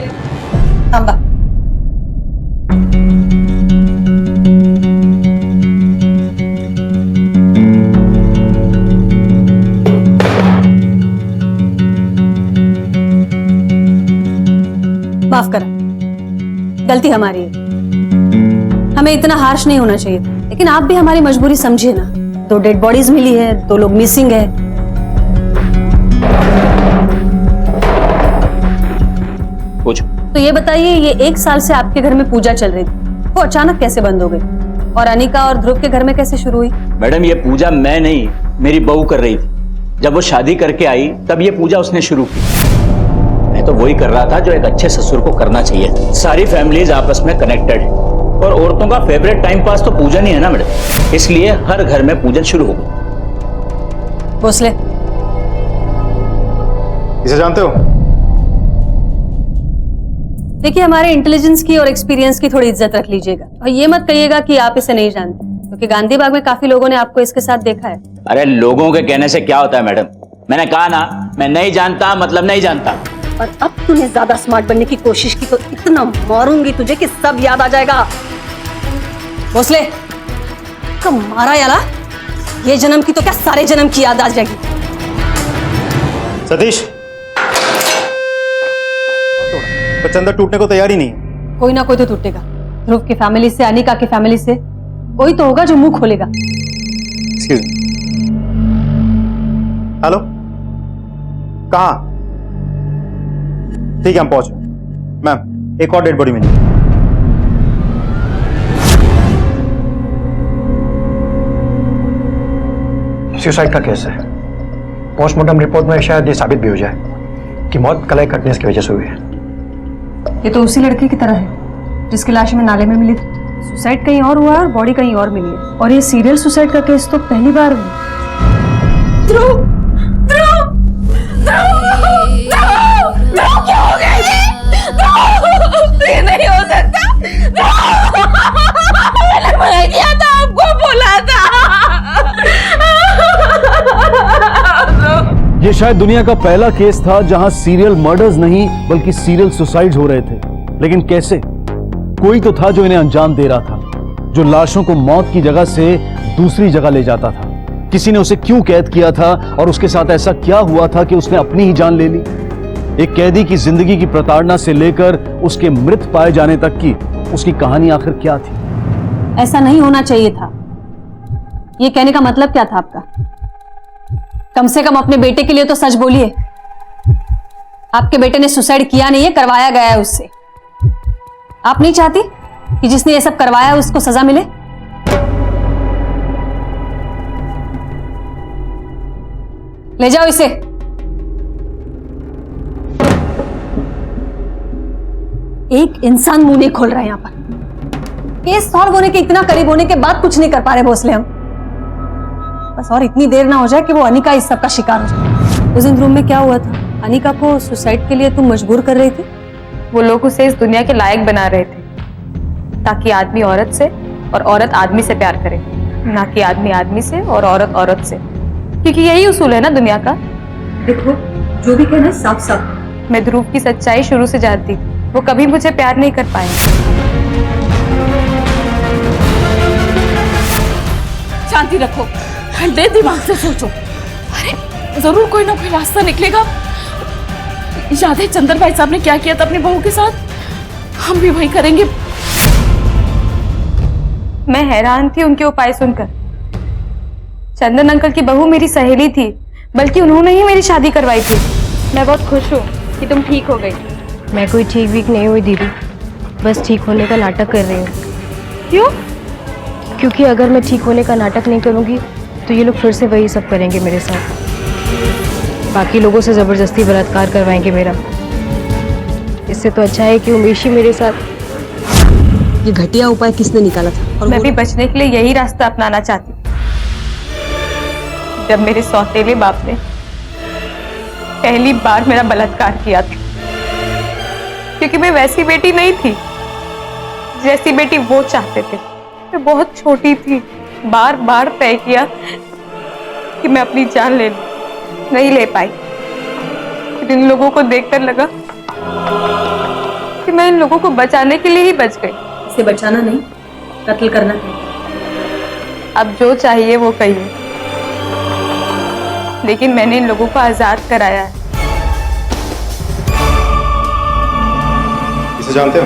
थांबा। माफ कर, गलती हमारी है, हमें इतना हार्श नहीं होना चाहिए, लेकिन आप भी हमारी मजबूरी समझिए ना। 2 डेड बॉडीज मिली है, 2 लोग मिसिंग है। पूछो। तो ये बताइए, ये 1 साल से आपके घर में पूजा चल रही थी, वो अचानक कैसे बंद हो गई? और अनिका और ध्रुव के घर में कैसे शुरू हुई? मैडम ये पूजा मैं नहीं, मेरी बहू कर रही थी। जब वो शादी करके आई तब ये पूजा उसने शुरू की। मैं तो वही कर रहा था जो एक अच्छे ससुर को करना चाहिए। सारी फैमिलीज आपस में कनेक्टेड है, और औरतों का फेवरेट टाइम पास तो पूजन ही है ना मैडम, इसलिए हर घर में पूजन शुरू हो गई। भोसले, इसे जानते हो? देखिए, हमारे इंटेलिजेंस की और एक्सपीरियंस की थोड़ी इज्जत रख लीजिएगा और ये मत कहिएगा कि आप इसे नहीं जानते, क्योंकि गांधी बाग में काफी लोगों ने आपको इसके साथ देखा है। अरे लोगों के कहने से क्या होता है मैडम, मैंने कहा ना मैं नहीं जानता मतलब नहीं जानता। और अब तूने ज्यादा स्मार्ट बनने की कोशिश की तो इतना मारूंगी तुझे कि सब याद आ जाएगा। भोसले, कब मारा याला, ये जन्म की तो क्या सारे जन्म की याद आ जाएगी। सतीश, पर चंदर टूटने को तैयार ही नहीं है। कोई ना कोई तो टूटेगा। ध्रुव की फैमिली से, अनिका की फैमिली से कोई तो होगा जो मुंह खोलेगा। Excuse me. हेलो, कहाँ? ठीक है, हम पहुंचे। मैम, एक और डेड बॉडी मिली। सुसाइड का केस है। पोस्टमार्टम रिपोर्ट में शायद ये साबित भी हो जाए कि मौत कलाई कटने की वजह से हुई है। ये तो उसी लड़के की तरह है जिसकी लाश में नाले में मिली थी। सुसाइड कहीं और हुआ है और बॉडी कहीं और मिली है, और ये सीरियल सुसाइड का केस तो पहली बार हुआ। ध्रुव, ध्रुव, ध्रुव, ध्रुव, क्या हो गया ये? ध्रुव, ये नहीं हो सकता। मैंने मना किया था, आपको बोला था। ये शायद दुनिया का पहला केस था जहां सीरियल मर्डर्स नहीं बल्कि सीरियल सुसाइड्स हो रहे थे। लेकिन कैसे? कोई तो था जो इन्हें अंजाम दे रहा था, जो लाशों को मौत की जगह से दूसरी जगह ले जाता था। किसी ने उसे क्यों कैद किया था और उसके साथ ऐसा क्या हुआ था कि उसने अपनी ही जान ले ली? एक कैदी की जिंदगी की प्रताड़ना से लेकर उसके मृत पाए जाने तक की उसकी कहानी आखिर क्या थी? ऐसा नहीं होना चाहिए था। ये कहने का मतलब क्या था आपका? कम से कम अपने बेटे के लिए तो सच बोलिए। आपके बेटे ने सुसाइड किया नहीं है, करवाया गया है उससे। आप नहीं चाहती कि जिसने ये सब करवाया है उसको सजा मिले? ले जाओ इसे। एक इंसान मुंह नहीं खोल रहा है यहां पर। केस सॉल्व होने के इतना करीब होने के बाद कुछ नहीं कर पा रहे भोसले हम। बस और इतनी देर ना हो जाए कि वो अनिका इस सब का शिकार हो जाए। उस दिन रूम में क्या हुआ था? अनिका को सुसाइड के लिए तुम मजबूर कर रही थी? वो लोग उसे इस दुनिया के लायक बना रहे थे ताकि आदमी औरत से और औरत आदमी से प्यार करे, ना कि आदमी आदमी से और औरत औरत से, क्योंकि यही उसूल है ना दुनिया का। देखो, जो भी कहना है साफ साफ। मैं ध्रुव की सच्चाई शुरू से जानती थी। वो कभी मुझे प्यार नहीं कर पाए। शांति रखो, ठंडे दिमाग से सोचो। अरे जरूर कोई ना कोई रास्ता निकलेगा। याद है चंदर भाई साहब ने क्या किया था अपनी बहू के साथ? हम भी वही करेंगे। मैं हैरान थी उनके उपाय सुनकर। चंदन अंकल की बहू मेरी सहेली थी, बल्कि उन्होंने ही मेरी शादी करवाई थी। मैं बहुत खुश हूँ कि तुम ठीक हो गई। मैं कोई ठीक वीक नहीं हुई दीदी, बस ठीक होने का नाटक कर रही हूँ। क्यों? क्योंकि अगर मैं ठीक होने का नाटक नहीं करूँगी तो ये लोग फिर से वही सब करेंगे मेरे साथ। बाकी लोगों से ज़बरदस्ती बलात्कार करवाएंगे मेरा। इससे तो अच्छा है कि उमेश ही मेरे साथ। ये घटिया उपाय किसने निकाला था? और मैं भी बचने के लिए यही रास्ता अपनाना चाहती थी। जब मेरे सौतेले बाप ने पहली बार मेरा बलात्कार किया था, क्योंकि मैं वैसी बेटी नहीं थी जैसी बेटी वो चाहते थे। मैं बहुत छोटी थी। बार बार तय किया कि मैं अपनी जान ले लूं, नहीं ले पाई। फिर इन लोगों को देखकर लगा कि मैं इन लोगों को बचाने के लिए ही बच गई। इसे बचाना नहीं, कत्ल करना है। अब जो चाहिए वो कहिए, लेकिन मैंने इन लोगों को आजाद कराया है। इसे जानते हो?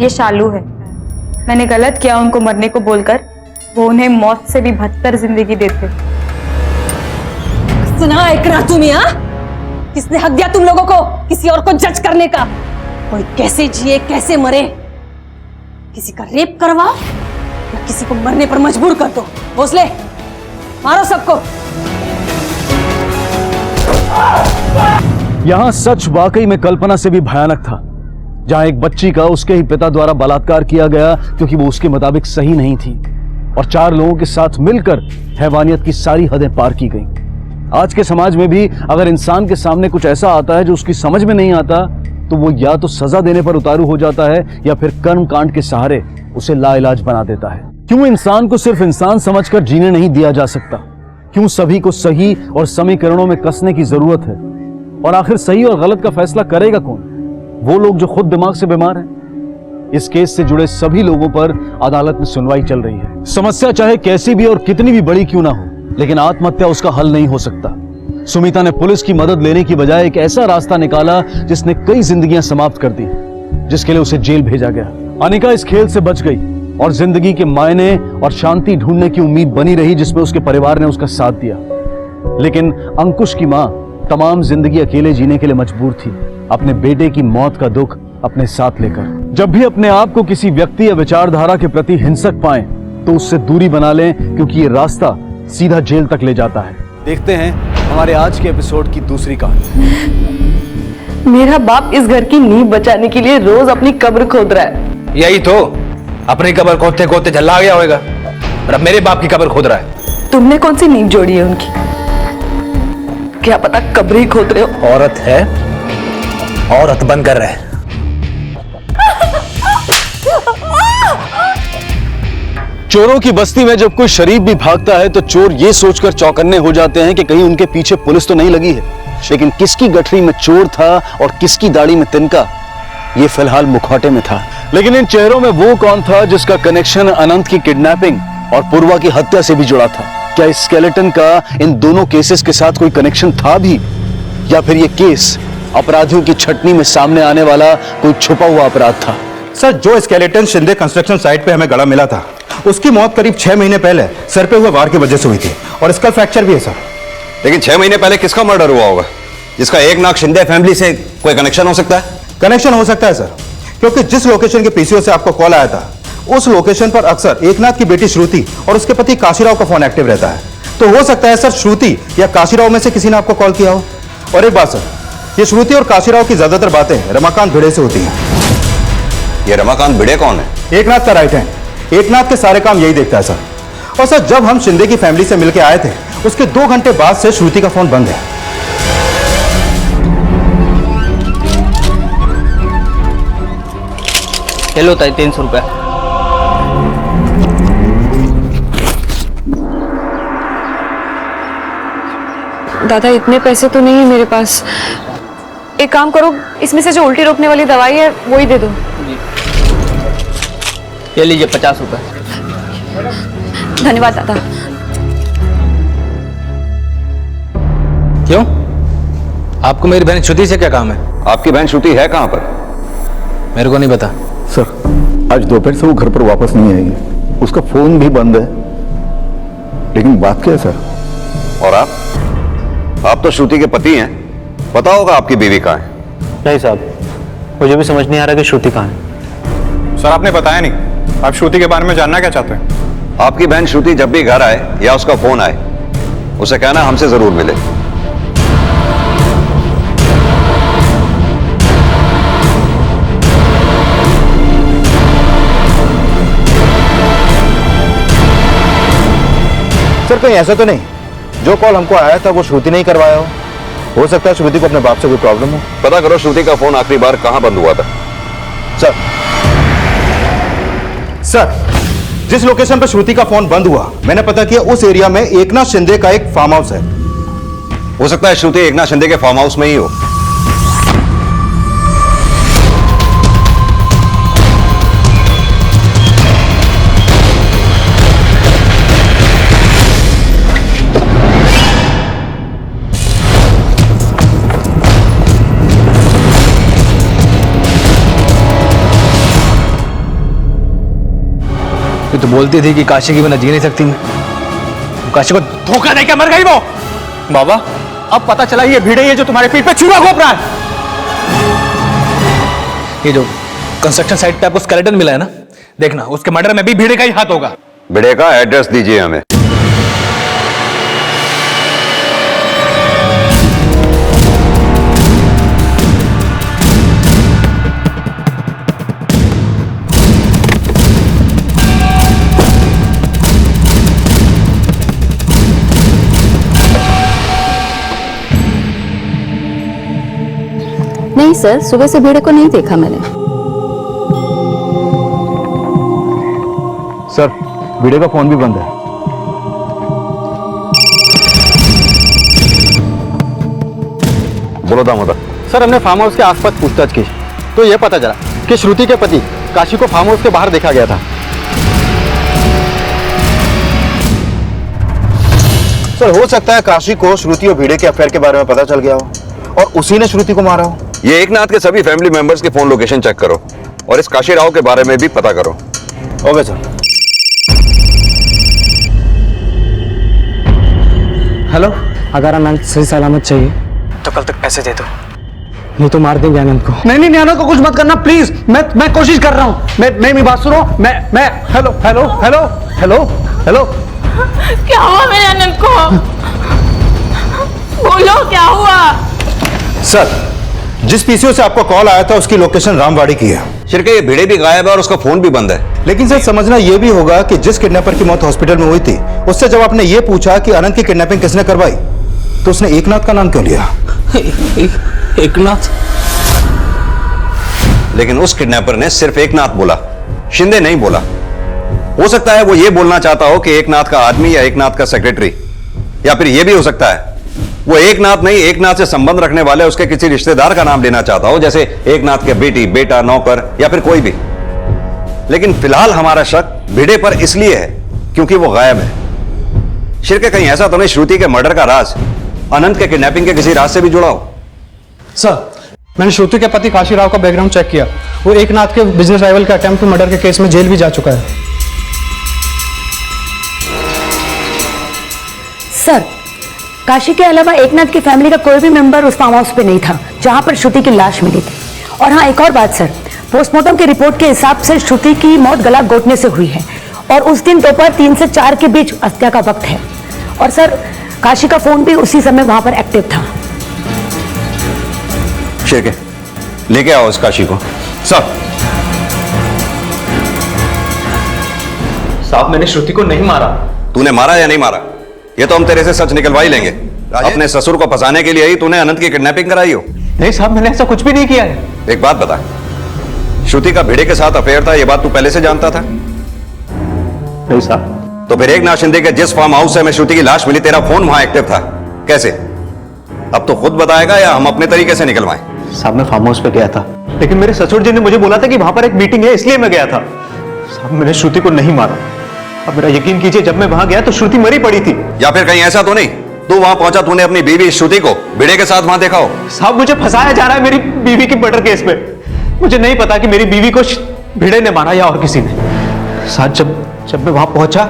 ये शालू है। मैंने गलत किया उनको मरने को बोलकर। वो उन्हें मौत से भी बदतर जिंदगी देते। सुना इकरा तुम यहाँ? किसने हक दिया तुम लोगों को किसी और को जज करने का? कोई कैसे जिए कैसे मरे, किसी का रेप करवाओ या किसी को मरने पर मजबूर कर दो। भोसले, मारो सबको। यहां सच वाकई में कल्पना से भी भयानक था, जहां एक बच्ची का उसके ही पिता द्वारा बलात्कार किया गया क्योंकि वो उसके मुताबिक सही नहीं थी, और 4 लोगों के साथ मिलकर हैवानियत की सारी हदें पार की गई। आज के समाज में भी अगर इंसान के सामने कुछ ऐसा आता है जो उसकी समझ में नहीं आता, तो वो या तो सजा देने पर उतारू हो जाता है या फिर कर्म कांड के सहारे उसे लाइलाज बना देता है। क्यों इंसान को सिर्फ इंसान समझकर जीने नहीं दिया जा सकता? क्यों सभी को सही और समीकरणों में कसने की जरूरत है? और आखिर सही और गलत का फैसला करेगा कौन? वो लोग जो खुद दिमाग से बीमार हैं। इस केस से जुड़े सभी लोगों पर अदालत में सुनवाई चल रही है। समस्या चाहे कैसी भी और कितनी भी बड़ी क्यों ना हो, लेकिन आत्महत्या उसका हल नहीं हो सकता। सुमिता ने पुलिस की मदद लेने की बजाय एक ऐसा रास्ता निकाला जिसने कई जिंदगियां समाप्त कर दी, जिसके लिए उसे जेल भेजा गया। अनिका इस खेल से बच गई और जिंदगी के मायने और शांति ढूंढने की उम्मीद बनी रही, जिसमें उसके परिवार ने उसका साथ दिया। लेकिन अंकुश की मां तमाम जिंदगी अकेले जीने के लिए मजबूर थी, अपने बेटे की मौत का दुख अपने साथ लेकर। जब भी अपने आप को किसी व्यक्ति या विचारधारा के प्रति हिंसक पाएं, तो उससे दूरी बना लें, क्योंकि ये रास्ता सीधा जेल तक ले जाता है। देखते हैं हमारे आज के एपिसोड की दूसरी कहानी। मेरा बाप इस घर की नींव बचाने के लिए रोज अपनी कब्र खोद रहा है। यही तो, अपनी कब्र खोदते खोदते झल्ला गया होगा और अब मेरे बाप की कब्र खोद रहा है। तुमने कौन सी नींव जोड़ी है उनकी? क्या पता कब्र ही खोद रहे हो। औरत है, औरत बनकर रहे। चोरों की बस्ती में जब कोई शरीफ भी भागता है तो चोर ये सोचकर चौकन्ने हो जाते हैं कि कहीं उनके पीछे पुलिस तो नहीं लगी है। लेकिन किसकी गठरी में चोर था और किसकी दाढ़ी में तिनका, ये फिलहाल मुखौटे में था। लेकिन इन चेहरों में वो कौन था जिसका कनेक्शन अनंत की किडनैपिंग और पूर्वा की हत्या से भी जुड़ा था? क्या इस स्केलेटन का इन दोनों केसेस के साथ कोई कनेक्शन था भी, या फिर ये केस अपराधियों की छटनी में सामने आने वाला कोई छुपा हुआ अपराध था? सर, जो स्केलेटन शिंदे कंस्ट्रक्शन साइट पे हमें गड़ा मिला था, उसकी मौत करीब 6 महीने पहले सर पे हुए वार की वजह से हुई थी और स्कल फ्रैक्चर भी है सर। लेकिन 6 महीने पहले किसका मर्डर हुआ होगा जिसका एक नाक शिंदे फैमिली से कोई कनेक्शन हो सकता है? कनेक्शन हो सकता है सर, क्योंकि जिस लोकेशन के पीसीओ से आपको कॉल आया था, उस लोकेशन पर अक्सर एकनाथ की बेटी श्रुति और उसके पति काशीराव का फोन एक्टिव रहता है। तो हो सकता है सर श्रुति या काशीराव में से किसी ने आपको कॉल किया हो। और एक बात सर, ये श्रुति और काशीराव की ज्यादातर बातें रमाकांत भिड़े से होती हैं। ये रमाकांत भिड़े कौन है? एकनाथ का राइट हैंड। एकनाथ के सारे काम यही देखता है सर। और सर, जब हम शिंदे की फैमिली से मिलकर आए थे, उसके 2 घंटे बाद से श्रुति का फोन बंद है। हेलो ताई, 300 रुपया। दादा इतने पैसे तो नहीं है मेरे पास। एक काम करो, इसमें से जो उल्टी रोकने वाली दवाई है वो ही दे दो। ये लीजिए 50 रुपये। धन्यवाद दादा। क्यों? आपको मेरी बहन श्रुति से क्या काम है? आपकी बहन श्रुति है कहां पर? मेरे को नहीं पता। सर, आज दोपहर से वो घर पर वापस नहीं आएगी। उसका फोन भी बंद है। लेकिन बात क्या है सर? और आप तो श्रुति के पति हैं, पता होगा आपकी बीवी कहाँ है? नहीं साहब, मुझे भी समझ नहीं आ रहा कि श्रुति कहाँ है। सर, आपने बताया नहीं। आप श्रुति के बारे में जानना क्या चाहते हैं? आपकी बहन श्रुति जब भी घर आए या उसका फोन आए, उसे कहना हमसे जरूर मिले। सर, कहीं ऐसा तो नहीं जो कॉल हमको आया था वो श्रुति नहीं करवाया हो सकता है श्रुति को अपने बाप से कोई प्रॉब्लम हो। पता करो श्रुति का फोन आखिरी बार कहां बंद हुआ था। सर, जिस लोकेशन पर श्रुति का फोन बंद हुआ, मैंने पता किया उस एरिया में एकनाथ शिंदे का एक फार्म हाउस है। हो सकता है श्रुति एकनाथ शिंदे के फार्म हाउस में ही हो। तो बोलती थी कि काशी की बिना जी नहीं सकती मैं। काशी को धोखा देकर मर गई वो। बाबा, अब पता चला ये भिड़े है जो तुम्हारे पीठ पे छुरा घोंप रहा है। ये जो कंस्ट्रक्शन साइट पे आपको स्केलेटन मिला है ना, देखना उसके मर्डर में भी भिड़े का ही हाथ होगा। भिड़े का एड्रेस दीजिए हमें। नहीं सर, सुबह से भेड़े को नहीं देखा मैंने। सर, भिड़े का फोन भी बंद है। बोलो दामोदर। सर, हमने फार्म हाउस के आसपास पूछताछ की तो यह पता चला कि श्रुति के पति काशी को फार्म हाउस के बाहर देखा गया था। सर, हो सकता है काशी को श्रुति और भिड़े के अफेयर के बारे में पता चल गया हो और उसी ने श्रुति को मारा हो। ये एकनाथ के सभी फैमिली मेंबर्स के फोन लोकेशन चेक करो और इस काशी राव के बारे में भी पता करो। Okay sir. हेलो, अगर अनंत सही सलामत चाहिए तो कल तक पैसे दे दो, नहीं तो मार देंगे अनंत को। नहीं अनंत को कुछ मत करना प्लीज। मैं कोशिश कर रहा हूँ। मेरी बात सुनो। मैं हेलो। क्या हुआ मेरे अनंत को? बोलो क्या हुआ? सर, जिस पीसीओ से आपको कॉल आया था उसकी लोकेशन रामवाड़ी की है। शिरके, ये भिड़े भी गायब है और उसका फोन भी बंद है। लेकिन सर, समझना यह भी होगा कि जिस किडनैपर की मौत हॉस्पिटल में हुई थी उससे जब आपने ये पूछा कि अनंत की किडनैपिंग किसने करवाई तो उसने एकनाथ का नाम क्यों लिया? एकनाथ? लेकिन उस किडनैपर ने सिर्फ एकनाथ बोला, शिंदे नहीं बोला। हो सकता है वो ये बोलना चाहता हो कि एकनाथ का आदमी या एकनाथ का सेक्रेटरी, या फिर ये भी हो सकता है वो एकनाथ नहीं, एकनाथ से संबंध रखने वाले उसके किसी रिश्तेदार का नाम लेना चाहता हो, जैसे एकनाथ के बेटी, बेटा, नौकर या फिर कोई भी। लेकिन फिलहाल हमारा शक भिड़े पर इसलिए है क्योंकि वो गायब है। शिरके, कहीं ऐसा तो नहीं श्रुति के मर्डर का राज अनंत के किडनैपिंग के किसी राज से भी जुड़ा हो? सर, मैंने श्रुति के पति काशी राव का बैकग्राउंड चेक किया। वो एकनाथ के बिजनेस राइवल के अटेम्प्ट टू मर्डर के केस में जेल भी जा चुका है। सर, काशी के अलावा एकनाथ की फैमिली का कोई भी मेंबर उस फार्म हाउस पे नहीं था जहां पर श्रुति की लाश मिली थी। और हाँ, एक और बात सर, पोस्टमार्टम की रिपोर्ट के हिसाब से श्रुति की मौत गला घोटने से हुई है और उस दिन दोपहर 3 से 4 के बीच हत्या का वक्त है। और सर, काशी का फोन भी उसी समय वहां पर एक्टिव था। शिरके, लेके आओ इस काशी को। सर, साहब, मैंने श्रुति को नहीं मारा। तूने मारा या नहीं मारा ये तो हम तेरे से सच निकलवा ही लेंगे। अपने ससुर को फंसाने के लिए ही तूने अनंत की किडनैपिंग कराई हो? नहीं साहब, मैंने ऐसा कुछ भी नहीं किया है। एक बात बता, श्रुति का भिड़े के साथ अफेयर था, ये बात तू पहले से जानता था? नहीं साहब। तो फिर एकनाथ शिंदे के जिस फार्म हाउस से हमें श्रुति की लाश मिली, तेरा फोन वहां एक्टिव था, कैसे? अब तो खुद बताएगा या हम अपने तरीके से निकलवाएं? साहब, मैं फार्म हाउस पे गया था, लेकिन मेरे ससुर जी ने मुझे बोला था कि वहां पर एक मीटिंग है, इसलिए मैं गया था। साहब, मैंने श्रुति को नहीं मारा। अब मेरा यकीन कीजिए, जब मैं वहां गया तो श्रुति मरी पड़ी थी। या फिर कहीं ऐसा तो नहीं तू वहां पहुंचा, तूने अपनी बीवी श्रुति को भिड़े के साथ वहां देखा हो? साहब, मुझे फंसाया जा रहा है मेरी बीवी की मर्डर केस में। मुझे नहीं पता कि मेरी बीवी को भिड़े ने मारा या और किसी ने। साहब, जब मैं वहां पहुंचा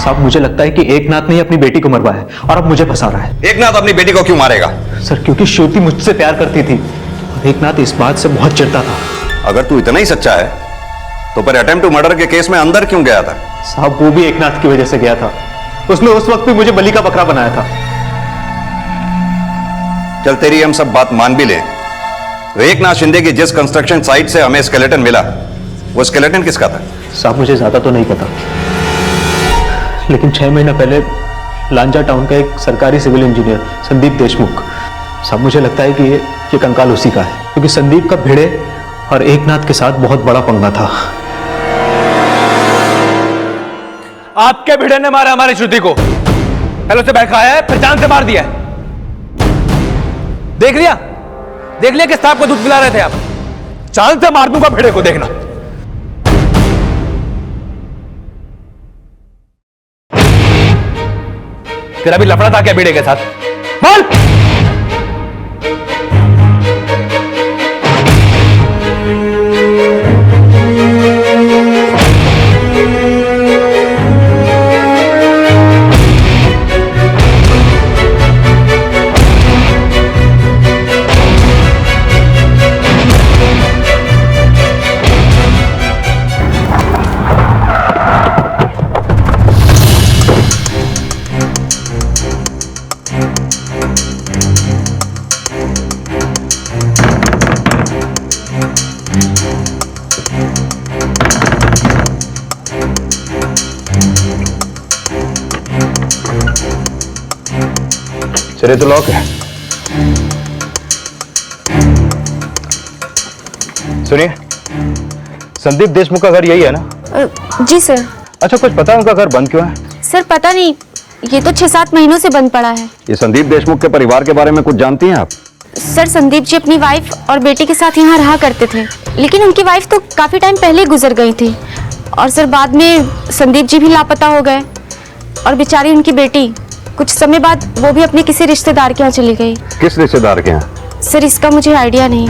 साहब, मुझे लगता है कि एकनाथ ने अपनी बेटी को मरवाया और अब मुझे फंसा रहा है। एकनाथ अपनी बेटी को क्यों मारेगा? सर, क्योंकि श्रुति मुझसे प्यार करती थी और एकनाथ इस बात से बहुत चिढ़ता था। अगर तू इतना ही सच्चा है तो फिर अटेम्प्ट टू मर्डर के केस में अंदर क्यों गया था? साहब, वो भी एकनाथ की वजह से गया था। उसने उस वक्त भी मुझे बलि का बकरा बनाया था। चल, तेरी हम सब बात मान भी लें तो एकनाथ शिंदे की जिस कंस्ट्रक्शन साइट से हमें स्केलेटन मिला, वो स्केलेटन किसका था? साहब, मुझे ज्यादा तो नहीं पता, लेकिन 6 महीना पहले लांजा टाउन का एक सरकारी सिविल इंजीनियर संदीप देशमुख, साहब मुझे लगता है कि ये कंकाल उसी का है, क्योंकि संदीप का भिड़े और एकनाथ के साथ बहुत बड़ा पंगा था। आपके भिड़े ने मारा हमारी श्रुति को। पहले उसे बहकाया है, फिर जान से मार दिया है। देख लिया किस आपको दूध पिला रहे थे आप। जान से मार दूंगा भिड़े को, देखना। तेरा भी लफड़ा था क्या भिड़े के साथ? बोल। चलिए तो लॉक है। सुनिए, संदीप देशमुख का घर यही है ना? जी सर। अच्छा, कुछ पता है उनका घर बंद क्यों है? सर पता नहीं, ये तो 6-7 महीनों से बंद पड़ा है। ये संदीप देशमुख के परिवार के बारे में कुछ जानती हैं आप? सर संदीप जी अपनी वाइफ और बेटी के साथ यहाँ रहा करते थे, लेकिन उनकी वाइफ तो काफी टाइम पहले गुजर गई थी। और सर बाद में संदीप जी भी लापता हो गए और बेचारी उनकी बेटी कुछ समय बाद वो भी अपने किसी रिश्तेदार के यहाँ चली गई। किस रिश्तेदार के यहाँ? सर इसका मुझे आइडिया नहीं।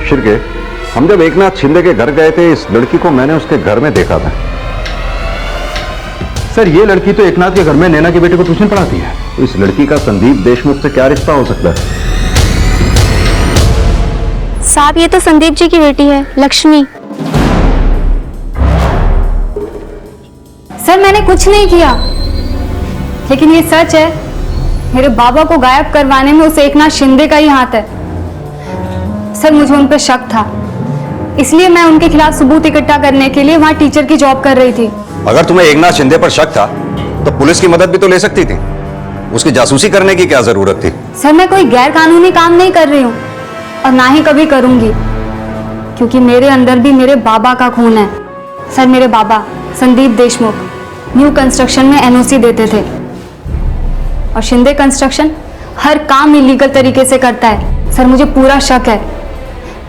शिर्के, हम जब एकनाथ शिंदे के घर गए थे, इस लड़की को मैंने उसके घर में देखा था। सर ये लड़की तो एकनाथ के घर में नैना के बेटे को ट्यूशन पढ़ाती है। तो इस लड़की का संदीप देशमुख से क्या रिश्ता हो सकता है? साहब ये तो संदीप जी की बेटी है, लक्ष्मी। सर मैंने कुछ नहीं किया, लेकिन ये सच है, मेरे बाबा को गायब करवाने में उस एकनाथ शिंदे का ही हाथ है। सर मुझे उन पर शक था, इसलिए मैं उनके खिलाफ सबूत इकट्ठा करने के लिए वहां टीचर की जॉब कर रही थी। अगर तुम्हें एकनाथ शिंदे पर शक था तो पुलिस की मदद भी तो ले सकती थी। उसकी जासूसी करने की क्या जरूरत थी? सर मैं कोई गैर कानूनी काम नहीं कर रही हूँ और ना ही कभी करूंगी, क्योंकि मेरे अंदर भी मेरे बाबा का खून है। सर मेरे बाबा संदीप देशमुख न्यू कंस्ट्रक्शन में एनओसी देते थे और शिंदे कंस्ट्रक्शन हर काम इलीगल तरीके से करता है। सर मुझे पूरा शक है,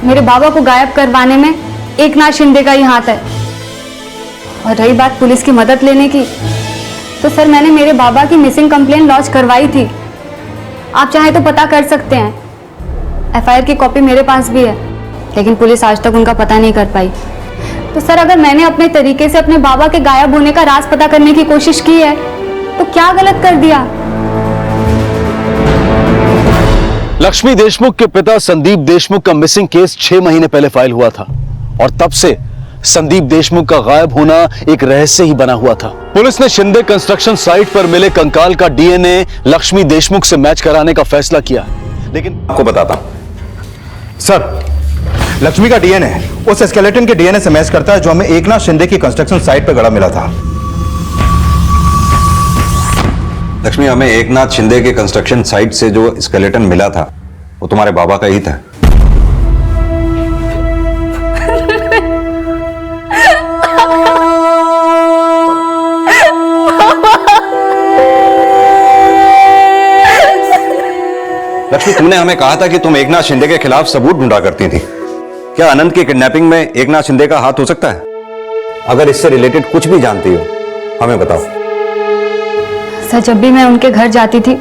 मेरे बाबा को गायब करवाने में एकनाथ शिंदे का ही हाथ है। और रही बात पुलिस की मदद लेने की, तो सर मैंने मेरे बाबा की मिसिंग कंप्लेंट लॉन्च करवाई थी। आप चाहे तो पता कर सकते हैं, एफआईआर की कॉपी मेरे पास भी है, लेकिन पुलिस आज तक उनका पता नहीं कर पाई। तो सर अगर मैंने अपने तरीके से अपने बाबा के गायब होने का राज पता करने की कोशिश की है, तो क्या गलत कर दिया? लक्ष्मी देशमुख के पिता संदीप देशमुख का मिसिंग केस 6 महीने पहले फाइल हुआ था और तब से संदीप देशमुख का गायब होना एक रहस्य ही बना हुआ था। पुलिस ने शिंदे कंस्ट्रक्शन साइट पर मिले कंकाल का डीएनए लक्ष्मी देशमुख से मैच कराने का फैसला किया, लेकिन आपको बताता हूं सर, लक्ष्मी का डीएनए उस स्केलेटन के डीएनए से मैच करता है जो हमें एकनाथ शिंदे की कंस्ट्रक्शन साइट पर गड़ा मिला था। लक्ष्मी, हमें एकनाथ शिंदे के कंस्ट्रक्शन साइट से जो स्केलेटन मिला था वो तुम्हारे बाबा का ही था। लक्ष्मी, तुमने हमें कहा था कि तुम एकनाथ शिंदे के खिलाफ सबूत ढूंढा करती थी। क्या अनंत की किडनैपिंग में एकनाथ शिंदे का हाथ हो सकता है? अगर इससे रिलेटेड कुछ भी जानती हो हमें बताओ। सर जब भी मैं उनके घर जाती थी,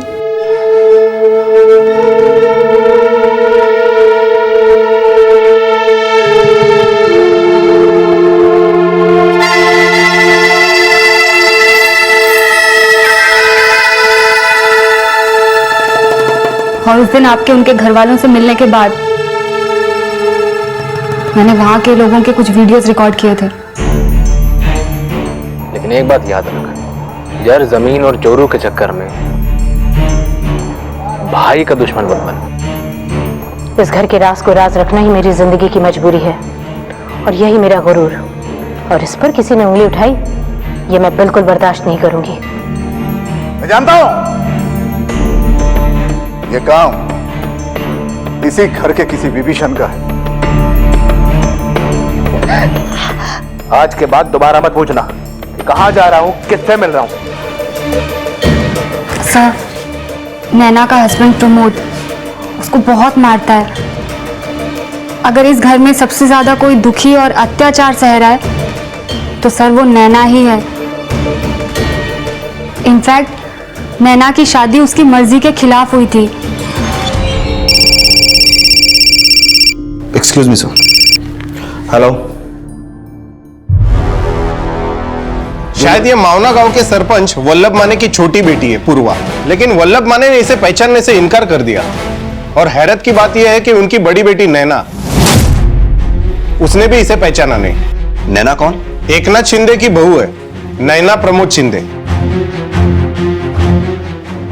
और उस दिन आपके उनके घर वालों से मिलने के बाद मैंने वहां के लोगों के कुछ वीडियोस रिकॉर्ड किए थे। लेकिन एक बात याद रखना यार, जमीन और चोरों के चक्कर में भाई का दुश्मन मत बन। इस घर के राज को राज रखना ही मेरी जिंदगी की मजबूरी है और यही मेरा गुरूर, और इस पर किसी ने उंगली उठाई ये मैं बिल्कुल बर्दाश्त नहीं करूंगी। मैं जानता हूं ये काम इसी घर के किसी विभीषण का है। आज के बाद दोबारा मत पूछना कहां जा रहा हूं, किससे मिल रहा हूं। सर नैना का हस्बैंड प्रमोद उसको बहुत मारता है। अगर इस घर में सबसे ज्यादा कोई दुखी और अत्याचार सह रहा है तो सर वो नैना ही है। इनफैक्ट नैना की शादी उसकी मर्जी के खिलाफ हुई थी। Excuse me sir. हेलो, शायद ये मावना गांव के सरपंच वल्लभ माने की छोटी बेटी है पूर्वा, लेकिन वल्लभ माने ने इसे पहचानने से इनकार कर दिया। और हैरत की बात यह है कि उनकी बड़ी बेटी नैना, उसने भी इसे पहचाना नहीं। नैना कौन? एकनाथ शिंदे की बहू है, नैना प्रमोद शिंदे।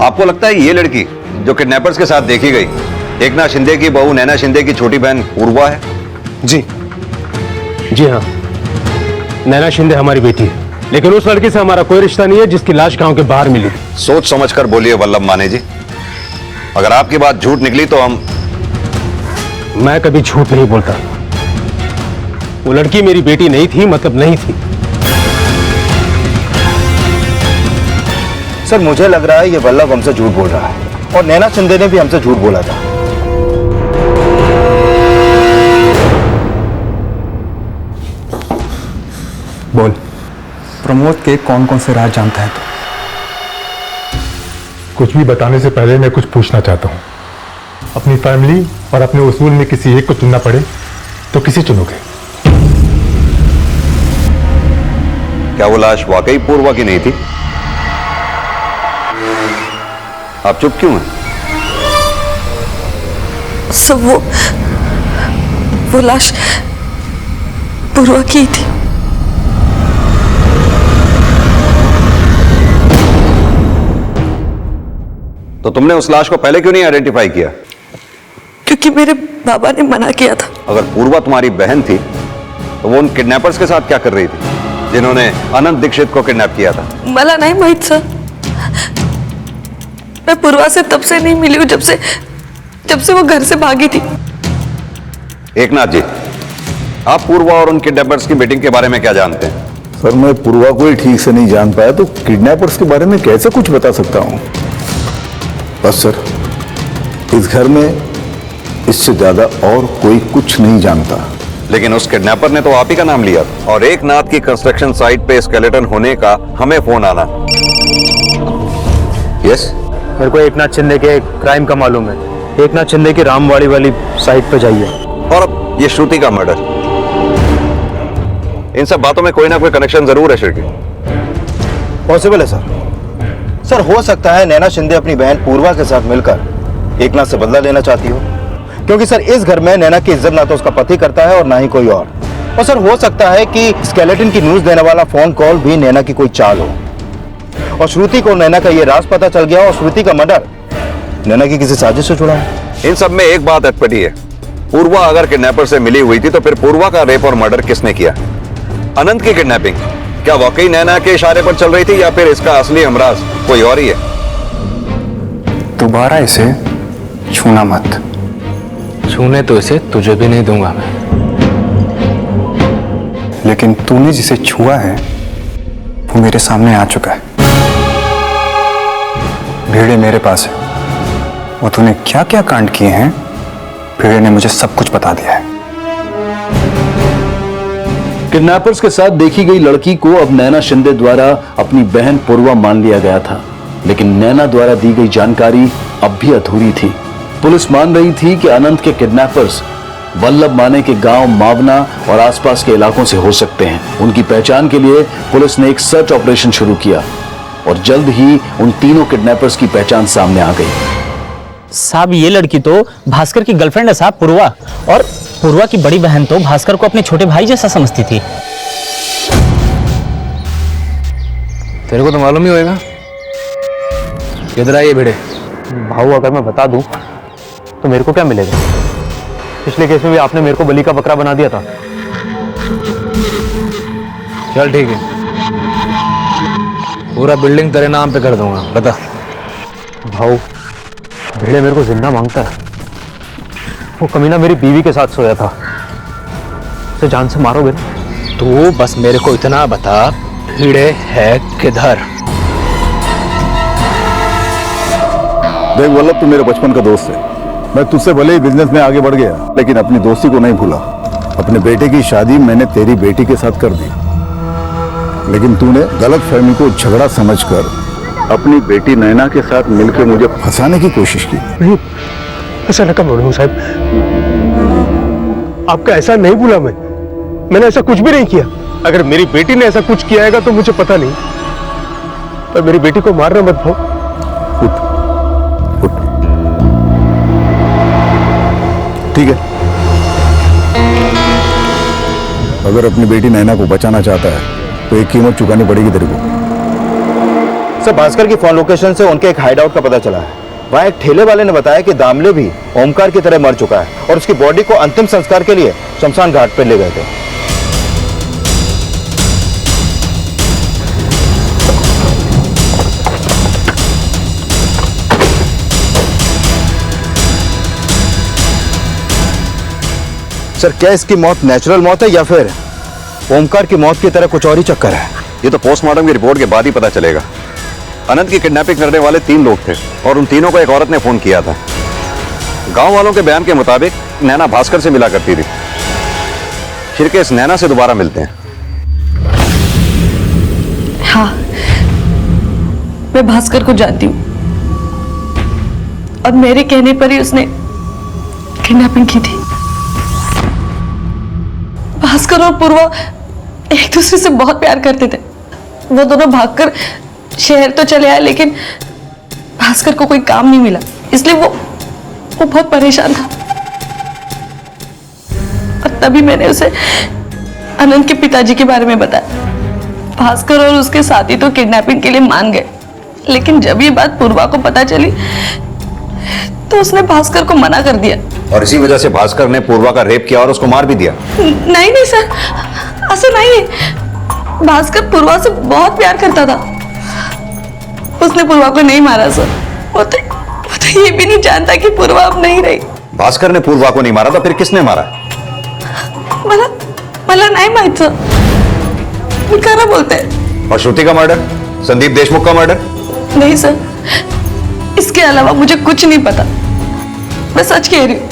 आपको लगता है ये लड़की जो किडनैपर्स के साथ देखी गई एकनाथ शिंदे की बहू नैना शिंदे की छोटी बहन पूर्वा है? जी जी हाँ, नैना शिंदे हमारी बेटी है, लेकिन उस लड़की से हमारा कोई रिश्ता नहीं है जिसकी लाश गांव के बाहर मिली। सोच समझकर बोलिए वल्लभ माने जी, अगर आपकी बात झूठ निकली तो हम। मैं कभी झूठ नहीं बोलता। वो लड़की मेरी बेटी नहीं थी, मतलब नहीं थी। सर मुझे लग रहा है ये वल्लभ हमसे झूठ बोल रहा है, और नैना शिंदे ने भी हमसे झूठ बोला था। बोल, प्रमोद के कौन कौन से राज जानता है तू? कुछ भी बताने से पहले मैं कुछ पूछना चाहता हूँ। अपनी फैमिली और अपने उसूल में किसी एक को चुनना पड़े तो किसे चुनोगे? क्या वो लाश वाकई पूर्वा की नहीं थी? आप चुप क्यों हैं? सब वो लाश पूर्वा की थी। तो तुमने उस लाश को पहले क्यों नहीं आइडेंटिफाई किया? क्योंकि मेरे बाबा ने मना किया था। अगर पूर्वा तुम्हारी बहन थी तो वो उन किडनैपर्स के साथ क्या कर रही थी जिन्होंने अनंत दीक्षित को किडनैप किया था? मला नहीं माहित सर, मैं पूर्वा से तब से नहीं मिली हूँ जब से वो घर से भागी थी। एकनाथ जी, आप पूर्वा और उन किडनैपर्स की मीटिंग के बारे में क्या जानते हैं? सर मैं पूर्वा को ही ठीक से नहीं जान पाया तो किडनैपर्स के बारे में कैसे कुछ बता सकता हूँ? बस सर, इस घर में इससे ज्यादा और कोई कुछ नहीं जानता। लेकिन उस किडनैपर ने तो आप ही का नाम लिया था, और एकनाथ की कंस्ट्रक्शन साइट पे स्केलेटन होने का हमें फोन आना। यस, मेरे को एकनाथ शिंदे के क्राइम का मालूम है। एकनाथ शिंदे की रामवाड़ी वाली साइट पे जाइए। और अब ये श्रुति का मर्डर, इन सब बातों में कोई ना कोई कनेक्शन जरूर है शिरकी। पॉसिबल है सर। सर हो सकता है नैना शिंदे अपनी बहन पूर्वा के साथ मिलकर एकनाथ से बदला लेना चाहती हो, क्योंकि सर इस घर में नैना की इज्जत ना तो उसका पति करता है और ना ही कोई और सर हो सकता है कि स्केलेटन की न्यूज देने वाला फोन कॉल भी नैना की कोई चाल हो, और श्रुति को नैना का ये राज पता चल गया और श्रुति का मर्डर नैना की किसी साजिश से जुड़ा है। इन सब में एक बात अटपटी है, पूर्वा अगर किडनैपर से मिली हुई थी तो फिर पूर्वा का रेप और मर्डर किसने किया? अनंत की किडनैपिंग क्या वाकई नैना के इशारे पर चल रही थी, या फिर इसका असली हमराज कोई और ही है? दोबारा इसे छूना मत। छूने तो इसे तुझे भी नहीं दूंगा मैं। लेकिन तूने जिसे छुआ है वो मेरे सामने आ चुका है। भेड़े मेरे पास है, वो तूने क्या क्या कांड किए हैं भेड़े ने मुझे सब कुछ बता दिया है। किडनैपर्स के साथ देखी गई लड़की को अब नैना शिंदे द्वारा अपनी बहन पूर्वा मान लिया गया था, लेकिन नैना द्वारा दी गई जानकारी अब भी अधूरी थी। पुलिस मान रही थी कि अनंत के किडनैपर्स वल्लभ माने के गांव मावना और आसपास के इलाकों से हो सकते हैं। उनकी पहचान के लिए पुलिस ने एक सर्च ऑपरेशन शुरू किया और जल्द ही उन तीनों किडनैपर्स की पहचान सामने आ गई। साहब ये लड़की तो भास्कर की गर्लफ्रेंड है साहब, पूर्वा, और पूर्वा की बड़ी बहन तो भास्कर को अपने छोटे भाई जैसा समझती थी। तेरे को तो मालूम ही होगा। किधर आइए भिड़े? भाऊ अगर मैं बता दूं तो मेरे को क्या मिलेगा? पिछले केस में भी आपने मेरे को बलि का बकरा बना दिया था। चल ठीक है, पूरा बिल्डिंग तेरे नाम पे कर दूंगा। बता। भाऊ भिड़े मेरे को जिंदा मांगता है। वो कमीना मेरी बीवी के साथ सोया था, उसे जान से मारोगे? तू बस मेरे को इतना बता, भिड़े है किधर? देख वल्लभ, तू मेरे बचपन का दोस्त है। मैं तुझसे भले ही बिजनेस में आगे बढ़ गया, लेकिन अपनी दोस्ती को नहीं भूला। अपने बेटे की शादी मैंने तेरी बेटी के साथ कर दी, लेकिन तूने गलत फहमी को झगड़ा समझकर अपनी बेटी नैना के साथ मिलकर मुझे फंसाने की कोशिश की। नहीं, ऐसा न करो साहब, आपका ऐसा नहीं भूला मैंने ऐसा कुछ भी नहीं किया। अगर मेरी बेटी ने ऐसा कुछ किया है तो मुझे पता नहीं, पर मेरी बेटी को मारना मत भाऊ। ठीक है, अगर अपनी बेटी नैना को बचाना चाहता है तो एक कीमत चुकानी पड़ेगी तेरे को। सर, भास्कर की फोन लोकेशन से उनके एक हाइडआउट का पता चला है। वहाँ एक ठेले वाले ने बताया कि दामले भी ओमकार की तरह मर चुका है और उसकी बॉडी को अंतिम संस्कार के लिए शमशान घाट पर ले गए थे। सर, क्या इसकी मौत नेचुरल मौत है या फिर ओमकार की मौत की तरह कुछ और ही चक्कर है? ये तो पोस्टमार्टम की रिपोर्ट के बाद ही पता चलेगा। अनंत की किडनैपिंग करने वाले 3 लोग थे और उन तीनों को एक औरत ने फोन किया था। गांव वालों के बयान के मुताबिक नैना भास्कर से मिला करती थी। फिर के इस नैना से दोबारा मिलते हैं। हाँ, मैं भास्कर को जानती हूँ और मेरे कहने पर ही उसने किडनैपिंग की थी। भास्कर और पूर्वा एक दूसरे से बहुत प्यार करते थे। वो दोनों भागकर शहर तो चले आए, लेकिन भास्कर को कोई काम नहीं मिला, इसलिए वो बहुत परेशान था। और तभी मैंने उसे अनंत के पिताजी के बारे में बताया। भास्कर और उसके साथी तो किडनैपिंग के लिए मान गए, लेकिन जब ये बात पूर्वा को पता चली तो उसने भास्कर को मना कर दिया। और इसी वजह से भास्कर ने पूर्वा का रेप किया और उसको मार भी दिया। नहीं नहीं सर, ऐसा नहीं है। भास्कर पूर्वा से बहुत प्यार करता था। उसने पूर्वा को नहीं मारा सर। वो तो ये भी नहीं जानता कि पूर्वा अब नहीं रही। भास्कर ने पूर्वा को नहीं मारा था, फिर किसने मारा? मला नहीं माहित सर, खरा बोलते हैं। और श्रुति का मर्डर, संदीप देशमुख का मर्डर? नहीं सर, इसके अलावा मुझे कुछ नहीं पता। मैं सच कह रही हूँ।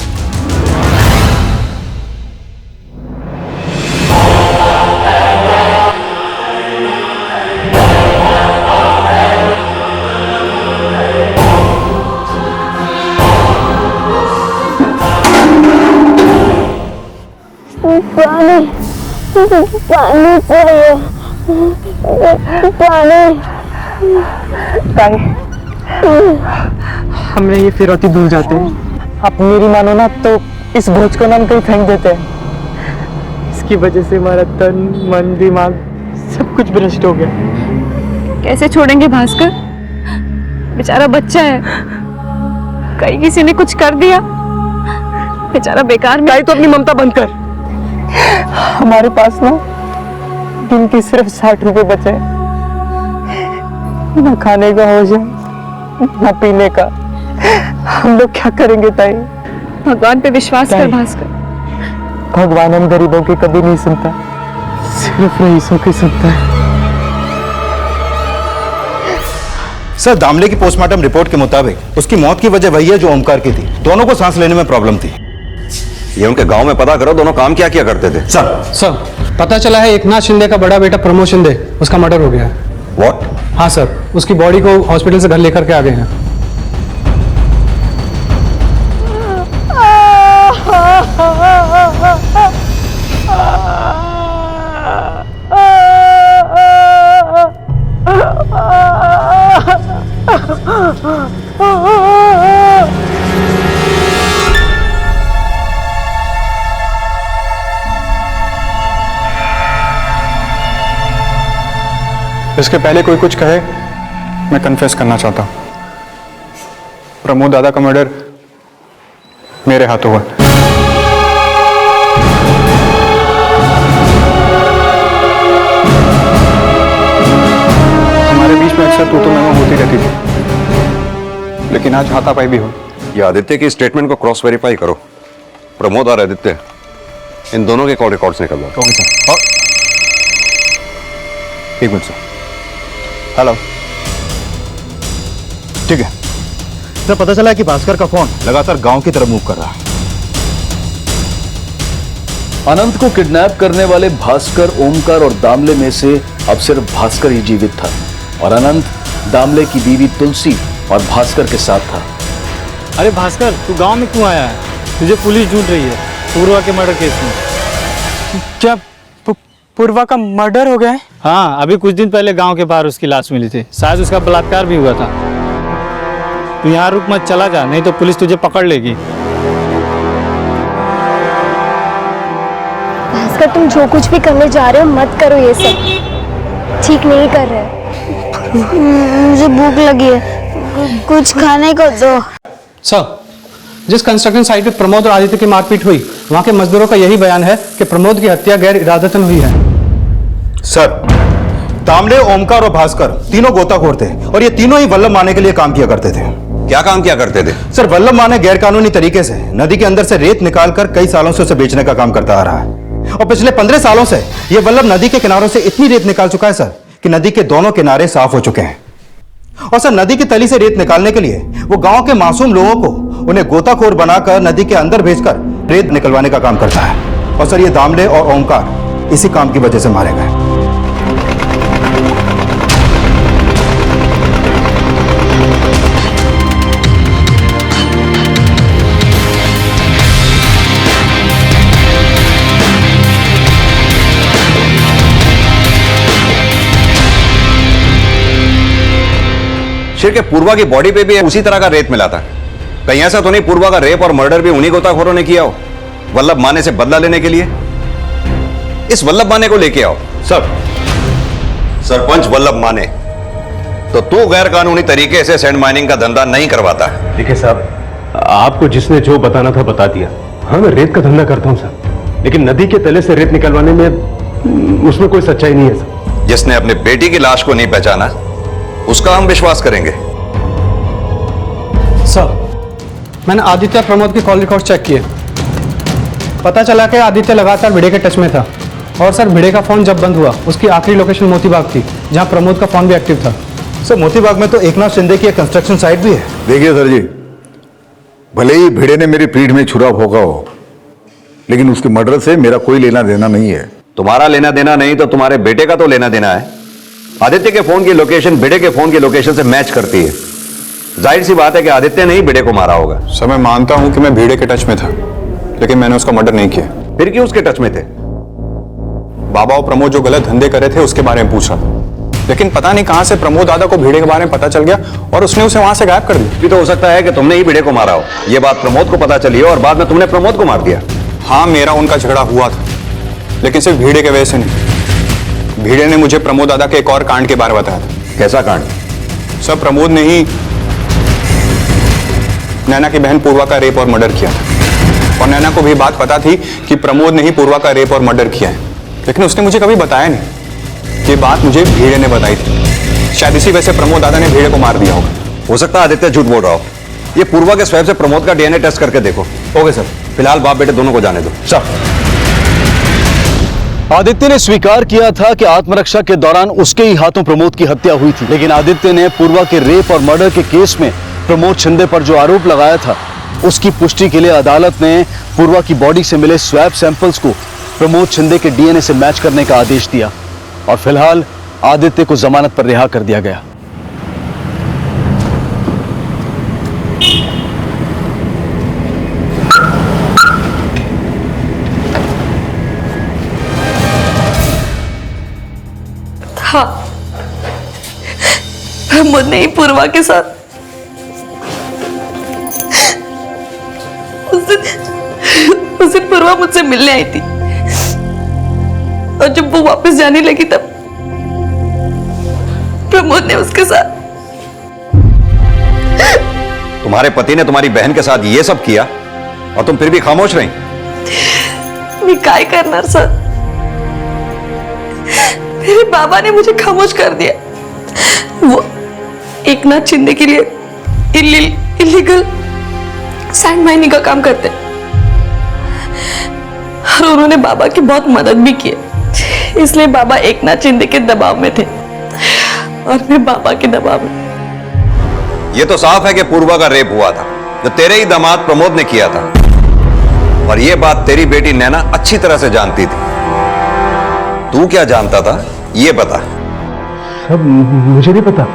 पानी चाहिए, पानी। हमने ये फिरौती भूल जाते हैं। आप मेरी मानो ना तो इस बोझ को हम कहीं फेंक देते हैं। इसकी वजह से हमारा तन, मन, दिमाग सब कुछ भ्रष्ट हो गया। कैसे छोड़ेंगे भास्कर? बेचारा बच्चा है, कहीं किसी ने कुछ कर दिया, बेचारा बेकार में। तो अपनी ममता बंद कर। हमारे पास ना दिन के सिर्फ 60 रुपए बचे, ना खाने का हो जाए ना पीने का। हम लोग क्या करेंगे ताई? भगवान पे विश्वास कर भास्कर। भगवान हम गरीबों की कभी नहीं सुनता, सिर्फ रईसों की सुनता है। सर, दामले की पोस्टमार्टम रिपोर्ट के मुताबिक उसकी मौत की वजह वही है जो ओमकार की थी। दोनों को सांस लेने में प्रॉब्लम थी। ये उनके गांव में पता करो, दोनों काम क्या किया करते थे। सर, पता चला है एकनाथ शिंदे का बड़ा बेटा प्रमोद शिंदे, उसका मर्डर हो गया है। What? हाँ सर, उसकी बॉडी को हॉस्पिटल से घर लेकर के आ गए हैं। इसके पहले कोई कुछ कहे, मैं कन्फेस करना चाहता हूं। प्रमोद दादा का मर्डर मेरे हाथों हुआ। हमारे बीच में अक्सर तू मैं होती रहती थी, लेकिन आज हाथापाई भी हो। ये आदित्य की स्टेटमेंट को क्रॉस वेरीफाई करो। प्रमोद और आदित्य, इन दोनों के कॉल रिकॉर्ड्स निकल लो। Okay sir. एक मिनट सर। हेलो, ठीक है सर। पता चला कि भास्कर का फोन लगातार गांव की तरफ मूव कर रहा है। अनंत को किडनैप करने वाले भास्कर, ओमकार और दामले में से अब सिर्फ भास्कर ही जीवित था और अनंत दामले की बीवी तुलसी और भास्कर के साथ था। अरे भास्कर, तू गांव में क्यों आया है? तुझे पुलिस ढूंढ रही है पूर्वा के मर्डर केस में। क्या पूर्वा का मर्डर हो गया है? हाँ, अभी कुछ दिन पहले गांव के बाहर उसकी लाश मिली थी। शायद उसका बलात्कार भी हुआ था। तू यहाँ रुक मत, चला जा, नहीं तो पुलिस तुझे पकड़ लेगी। कर तुम जो कुछ भी करने जा रहे हो मत करो, ये सब ठीक नहीं कर रहे। मुझे भूख लगी है, कुछ खाने को दो। सर, जिस कंस्ट्रक्शन साइट पे प्रमोद और आदित्य की मारपीट हुई, वहां के मजदूरों का यही बयान है कि प्रमोद की हत्या गैर इरादतन हुई है। सर, तांबड़े, ओमकार और भास्कर तीनों गोताखोर थे और ये तीनों ही वल्लभ माने के लिए काम किया करते थे। क्या काम किया करते थे? सर, वल्लभ माने गैरकानूनी तरीके से नदी के अंदर से रेत निकालकर कई सालों से उसे बेचने का काम करता आ रहा है और पिछले 15 सालों से ये वल्लभ नदी के किनारों से इतनी रेत निकाल चुका है सर कि नदी के दोनों किनारे साफ हो चुके हैं। और सर, नदी की तली से रेत निकालने के लिए वो गांव के मासूम लोगों को उन्हें गोताखोर बनाकर नदी के अंदर भेजकर रेत निकलवाने का काम करता है। और सर, ये दामले और ओमकार इसी काम की वजह से मारे गए। शिर के पूर्वा की बॉडी पे भी उसी तरह का रेत मिला था। कहीं ऐसा तो नहीं पूर्वा का रेप और मर्डर भी उन्हीं गोताखोरों ने किया हो, वल्लभ माने से बदला लेने के लिए? इस वल्लभ माने को लेके आओ। सब सरपंच वल्लभ माने, तो तू गैर कानूनी तरीके से सैंड माइनिंग का धंधा नहीं करवाता। देखिए साहब, आपको जिसने जो बताना था बता दिया। हाँ, मैं रेत का धंधा करता हूं सर, लेकिन नदी के तले से रेत निकलवाने में उसमें कोई सच्चाई नहीं है सर। जिसने अपने बेटी की लाश को नहीं पहचाना उसका हम विश्वास करेंगे? सर, मैंने आदित्य और प्रमोद की कॉल रिकॉर्ड चेक किए। पता चला कि आदित्य लगातार भिड़े के टच में था और सर, भिड़े का फोन जब बंद हुआ उसकी आखिरी लोकेशन मोतीबाग थी, जहां प्रमोद का फोन भी एक्टिव था। सर, मोतीबाग में तो एकनाथ शिंदे की एक कंस्ट्रक्शन साइट भी है। देखिए सर जी, भले ही भिड़े ने मेरी पीठ में छुरा भोंका हो, लेकिन उसके मर्डर से मेरा कोई लेना देना नहीं है। तुम्हारा लेना देना नहीं तो तुम्हारे बेटे का तो लेना देना है। आदित्य के फोन की लोकेशन भिड़े के फोन की लोकेशन से मैच करती है। जाहिर सी बात है कि आदित्य ने ही भिड़े को मारा होगा। सर, मैं मानता हूं कि मैं भिड़े के टच में था, लेकिन मैंने उसका मर्डर नहीं किया। फिर क्यों उसके टच में थे? बाबा और प्रमोद जो गलत धंधे करे थे उसके बारे में पूछ रहा था, लेकिन पता नहीं कहां से प्रमोद दादा को भिड़े के बारे में पता चल गया और उसने उसे वहां से गायब कर दिया। भी तो हो सकता है कि तुमने ही भिड़े को मारा हो, यह बात प्रमोद को पता चली हो और बाद में तुमने प्रमोद को मार दिया। हाँ, मेरा उनका झगड़ा हुआ था, लेकिन सिर्फ भिड़े के वजह से नहीं। भिड़े ने मुझे प्रमोद दादा के एक और कांड के बारे में बताया था। कैसा कांड? सर, प्रमोद ने ही नैना की बहन पूर्वा का रेप और मर्डर किया था और नैना को भी बात पता थी कि प्रमोद ने ही पूर्वा का रेप और मर्डर किया है, लेकिन उसने मुझे कभी बताया नहीं। ये बात मुझे भिड़े ने बताई थी। शायद इसी वजह से प्रमोद दादा ने भिड़े को मार दिया होगा। हो सकता है आदित्य झूठ बोल रहा हो। ये पूर्वा के स्वैब से प्रमोद का डीएनए टेस्ट करके देखो। Okay sir. फिलहाल बाप बेटे दोनों को जाने दो। सर, आदित्य ने स्वीकार किया था कि आत्मरक्षा के दौरान उसके ही हाथों प्रमोद की हत्या हुई थी, लेकिन आदित्य ने पूर्वा के रेप और मर्डर के केस में प्रमोद शिंदे पर जो आरोप लगाया था उसकी पुष्टि के लिए अदालत ने पूर्वा की बॉडी से मिले स्वैब सैंपल्स को प्रमोद शिंदे के डीएनए से मैच करने का आदेश दिया और फिलहाल आदित्य को जमानत पर रिहा कर दिया गया। हाँ, प्रमोद ने ही पूर्वा के साथ उस दिन पूर्वा मुझसे मिलने आई थी और जब वो वापस जाने लगी तब प्रमोद ने उसके साथ। तुम्हारे पति ने तुम्हारी बहन के साथ ये सब किया और तुम फिर भी खामोश रही? मैं काय करना सर, मेरे बाबा ने मुझे खामोश कर दिया। वो एकनाथ शिंदे के लिए इलीगल सैंड माइनिंग का काम करते और उन्होंने बाबा की बहुत मदद भी की, इसलिए बाबा एकनाथ शिंदे के दबाव में थे और मैं बाबा के दबाव में। ये तो साफ है कि पूर्वा का रेप हुआ था जो तेरे ही दामाद प्रमोद ने किया था और ये बात तेरी बेटी नैना अच्छी तरह से जानती थी। तू क्या जानता था ये बता। अब मुझे नहीं पता,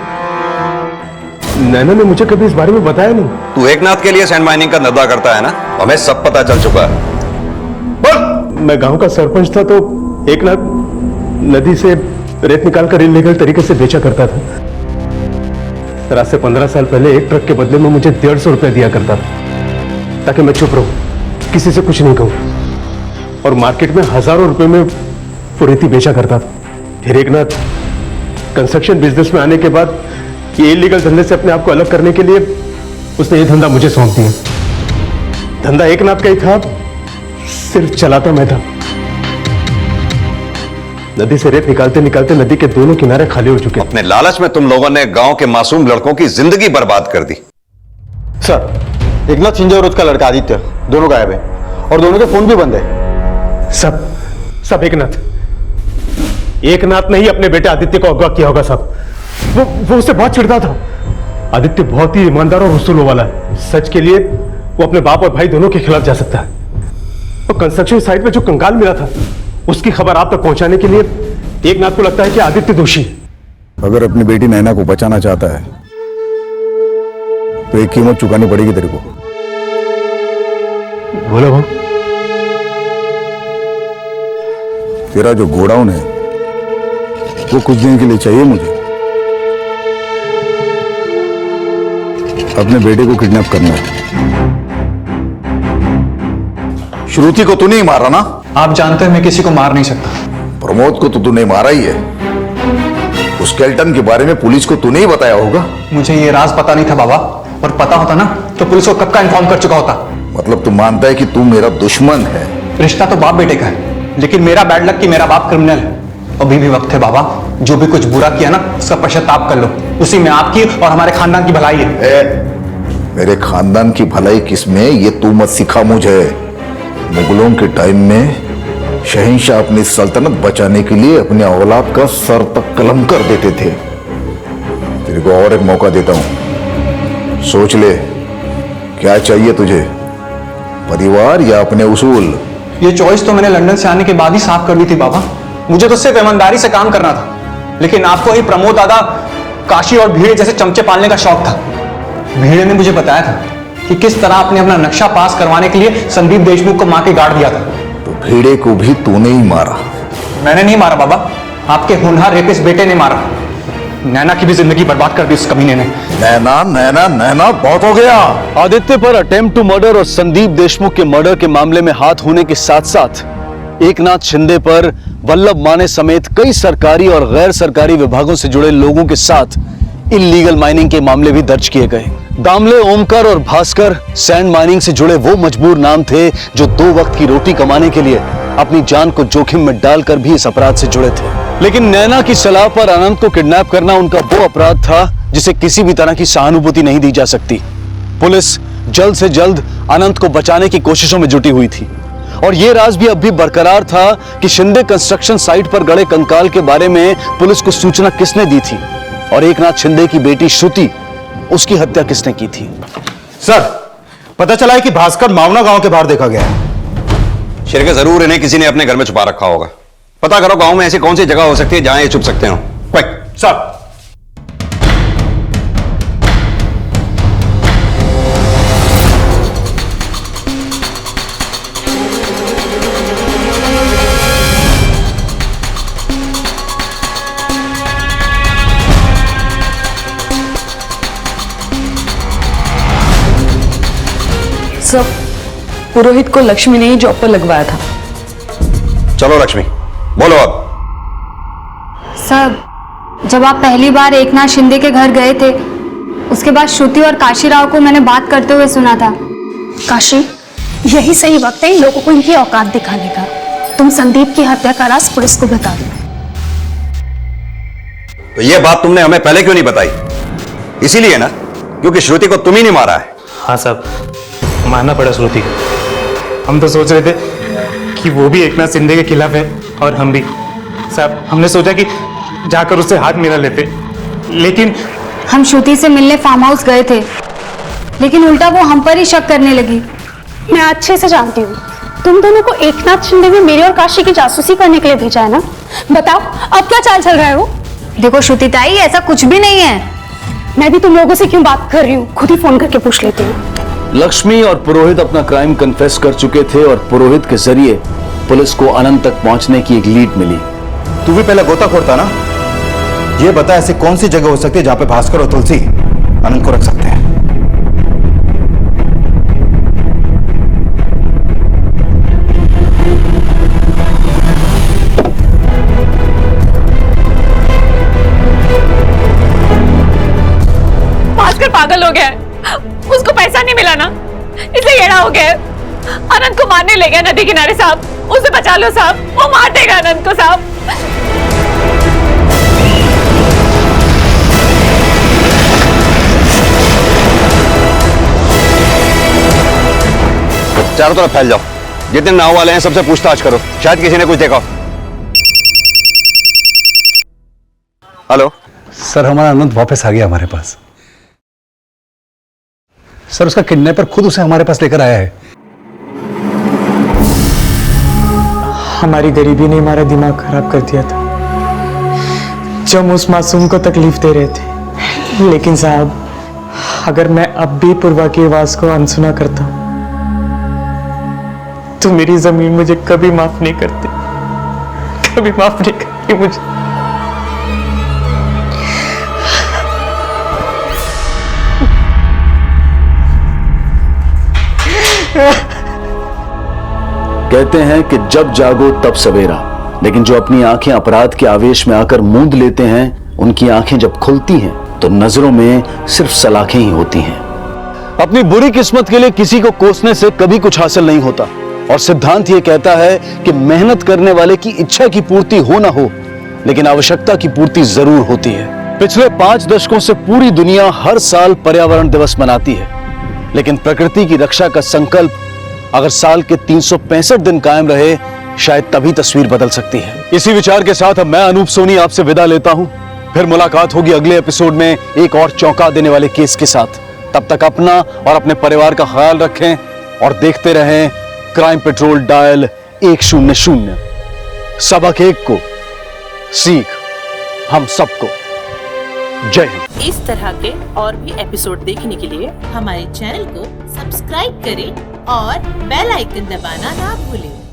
नैना ने मुझे कभी इस बारे में बताया नहीं। तू एकनाथ के लिए सैंड माइनिंग का धंधा करता है ना, हमें सब पता चल चुका है। मैं गांव का सरपंच था तो एकनाथ नदी से रेत निकालकर इलीगल तरीके से बेचा करता था। आज से 15 साल पहले एक ट्रक के बदले में मुझे 150 रुपए दिया करता था ताकि मैं चुप रहूं, किसी से कुछ नहीं कहूं। और मार्केट में हजारों रुपए में वो रेती बेचा करता था। फिर एक नाथ कंस्ट्रक्शन बिजनेस में आने के बाद ये इलीगल धंधे से अपने आप को अलग करने के लिए उसने ये धंधा मुझे सौंप दिया। धंधा एक नाथ का ही था, सिर्फ चलाता मैं था। नदी से रेत निकालते निकालते नदी के दोनों किनारे खाली हो चुके। अपने लालच में तुम लोगों ने गांव के मासूम लड़कों की जिंदगी बर्बाद कर दी। सर, एकनाथ शिंदे और उसका लड़का आदित्य दोनों गायब है और दोनों के फोन भी बंद है। सब एक नाथ ने ही अपने बेटे आदित्य को अगवा किया होगा साहब। वो उससे बहुत चिढ़ता था। आदित्य बहुत ही ईमानदार और उसूलों वाला है। सच के लिए वो अपने बाप और भाई दोनों के खिलाफ जा सकता है। और कंस्ट्रक्शन साइट में जो कंकाल मिला था उसकी खबर आप तक पहुंचाने के लिए एक नाथ को लगता है कि आदित्य दोषी है। अगर अपनी बेटी नैना को बचाना चाहता है तो एक कीमत चुकानी पड़ेगी तेरे को। बोलो भाऊ। तेरा जो गोडाउन है वो कुछ दिन के लिए चाहिए मुझे। अपने बेटे को किडनैप करना है। श्रुति को तू नहीं मारा ना? आप जानते हैं मैं किसी को मार नहीं सकता। प्रमोद को तो तूने मारा ही है। उस स्केलेटन के बारे में पुलिस को तूने ही बताया होगा। मुझे ये राज पता नहीं था बाबा, और पता होता ना तो पुलिस को कब का इन्फॉर्म कर चुका होता। मतलब तू मानता है कि तू मेरा दुश्मन है? रिश्ता तो बाप बेटे का है, लेकिन मेरा बैड लक कि मेरा बाप क्रिमिनल है। अभी भी वक्त है बाबा, जो भी कुछ बुरा किया ना उसका पश्चाताप कर लो। उसी में आपकी और हमारे खानदान की भलाई है। मेरे खानदान की भलाई किसमें, ये तू मत सिखा मुझे। मुगलों के टाइम में शहंशाह अपनी सल्तनत बचाने के लिए अपने औलाद का सर तक कलम कर देते थे। तेरे को और एक मौका देता हूं, सोच ले क्या चाहिए तुझे, परिवार या अपने उसूल? ये चॉइस तो मैंने लंदन से आने के बाद ही साफ कर दी थी बाबा। मुझे तो सिर्फ ईमानदारी से काम करना था, लेकिन आपको ही प्रमोद दादा, काशी और भीड़े जैसे चमचे पालने का शौक था। भीड़े ने मुझे बताया था कि किस तरह आपने अपना नक्शा पास करवाने के लिए संदीप देशमुख को मां के गाड़ दिया था। तो भीड़े को भी तूने ही मारा? मैंने नहीं मारा बाबा, आपके होनहार रेपिस्ट बेटे ने मारा। नैना की भी जिंदगी बर्बाद कर दी उस कमीने ने। नैना नैना नैना बहुत हो गया। आदित्य पर अटेम्प्ट टू मर्डर और संदीप देशमुख के मर्डर के मामले में हाथ होने के साथ साथ एकनाथ शिंदे पर वल्लभ माने समेत कई सरकारी और गैर सरकारी विभागों से जुड़े लोगों के साथ इल्लीगल माइनिंग के मामले भी दर्ज किए गए। दामले, ओमकार और भास्कर सैंड माइनिंग से जुड़े वो मजबूर नाम थे जो 2 वक्त की रोटी कमाने के लिए अपनी जान को जोखिम में डालकर भी इस अपराध से जुड़े थे। लेकिन नैना की सलाह पर अनंत को किडनैप करना उनका वो अपराध था जिसे किसी भी तरह की सहानुभूति नहीं दी जा सकती। पुलिस जल्द से जल्द अनंत को बचाने की कोशिशों में जुटी हुई थी और यह राज भी अब भी बरकरार था कि शिंदे कंस्ट्रक्शन साइट पर गड़े कंकाल के बारे में पुलिस को सूचना किसने दी थी और एकनाथ शिंदे की बेटी श्रुति, उसकी हत्या किसने की थी। सर, पता चला है कि भास्कर मावना गांव के बाहर देखा गया है। शिरके जरूर इन्हें किसी ने अपने घर में छुपा रखा होगा। पता करो गांव में ऐसी कौन सी जगह हो सकती है जहां ये छुप सकते हो। क्विक। सर। सब पुरोहित को लक्ष्मी ने ही जॉब पर लगवाया था। चलो लक्ष्मी, बोलो अब। सर, जब आप पहली बार एकनाथ शिंदे के घर गए थे, उसके बाद श्रुति और काशी राव को मैंने बात करते हुए सुना था। काशी, यही सही वक्त है इन लोगों को इनकी औकात दिखाने का। तुम संदीप की हत्या का राज पुलिस को बता दो। तो ये बात तुमने हमें पहले क्यों नहीं बताई? इसीलिए ना, क्योंकि श्रुति को तुम ही नहीं मारा है। हाँ साहब, मारना पड़ा श्रुति। हम तो सोच रहे थे कि वो भी एकनाथ शिंदे के खिलाफ है और हम भी। साहब, हमने सोचा कि जाकर उससे हाथ मिला लेते, लेकिन हम श्रुति से मिलने फार्म हाउस गए थे, लेकिन उल्टा वो हम पर ही शक करने लगी। मैं अच्छे से जानती हूँ, तुम दोनों को एकनाथ शिंदे ने मेरे और काशी की जासूसी करने के लिए भेजा है ना। बताओ अब क्या चाल चल रहा है वो? देखो श्रुति ताई, ऐसा कुछ भी नहीं है। मैं भी तुम लोगों से क्यों बात कर रही हूँ, खुद ही फोन करके पूछ लेती हूँ। लक्ष्मी और पुरोहित अपना क्राइम कन्फेस कर चुके थे और पुरोहित के जरिए पुलिस को अनंत तक पहुंचने की एक लीड मिली। तू भी पहले गोताखोर था ना, ये बता ऐसी कौन सी जगह हो सकती है जहां पे भास्कर और तुलसी अनंत को रख सकते हैं? देखकर पागल हो गया है। उसको पैसा नहीं मिला ना, इसलिए येड़ा हो गया है। अनंत को मारने ले गया नदी किनारे साहब, उसे बचा लो साहब, वो मार देगा अनंत को साहब। चारों तरफ फैल जाओ, जितने नाव वाले हैं सबसे पूछताछ करो, शायद किसी ने कुछ देखा हो। हेलो सर, हमारा अनंत वापस आ गया हमारे पास। सर, उसका किडनैपर खुद उसे हमारे पास लेकर आया है। हमारी गरीबी ने हमारा दिमाग खराब कर दिया था, जब उस मासूम को तकलीफ दे रहे थे। लेकिन साहब, अगर मैं अब भी पूर्वा की आवाज को अनसुना करता तो मेरी जमीन मुझे कभी माफ नहीं करती, कभी माफ नहीं करती मुझे। कहते हैं कि जब जागो तब सवेरा, लेकिन जो अपनी आंखें अपराध के आवेश में आकर मूंद लेते हैं, उनकी आंखें जब खुलती हैं तो नजरों में सिर्फ सलाखें ही होती हैं। अपनी बुरी किस्मत के लिए किसी को कोसने से कभी कुछ हासिल नहीं होता, और सिद्धांत ये कहता है कि मेहनत करने वाले की इच्छा की पूर्ति हो ना हो, लेकिन आवश्यकता की पूर्ति जरूर होती है। पिछले 5 दशकों से पूरी दुनिया हर साल पर्यावरण दिवस मनाती है, लेकिन प्रकृति की रक्षा का संकल्प अगर साल के 365 दिन कायम रहे, शायद तभी तस्वीर बदल सकती है। इसी विचार के साथ अब मैं अनूप सोनी आपसे विदा लेता हूं। फिर मुलाकात होगी अगले एपिसोड में एक और चौंका देने वाले केस के साथ। तब तक अपना और अपने परिवार का ख्याल रखें और देखते रहें क्राइम पेट्रोल डायल 100। सबक एक को, सीख हम सबको। जय हिंद। इस तरह के और भी एपिसोड देखने के लिए हमारे चैनल को सब्सक्राइब करें और बेल आइकन दबाना ना भूलें।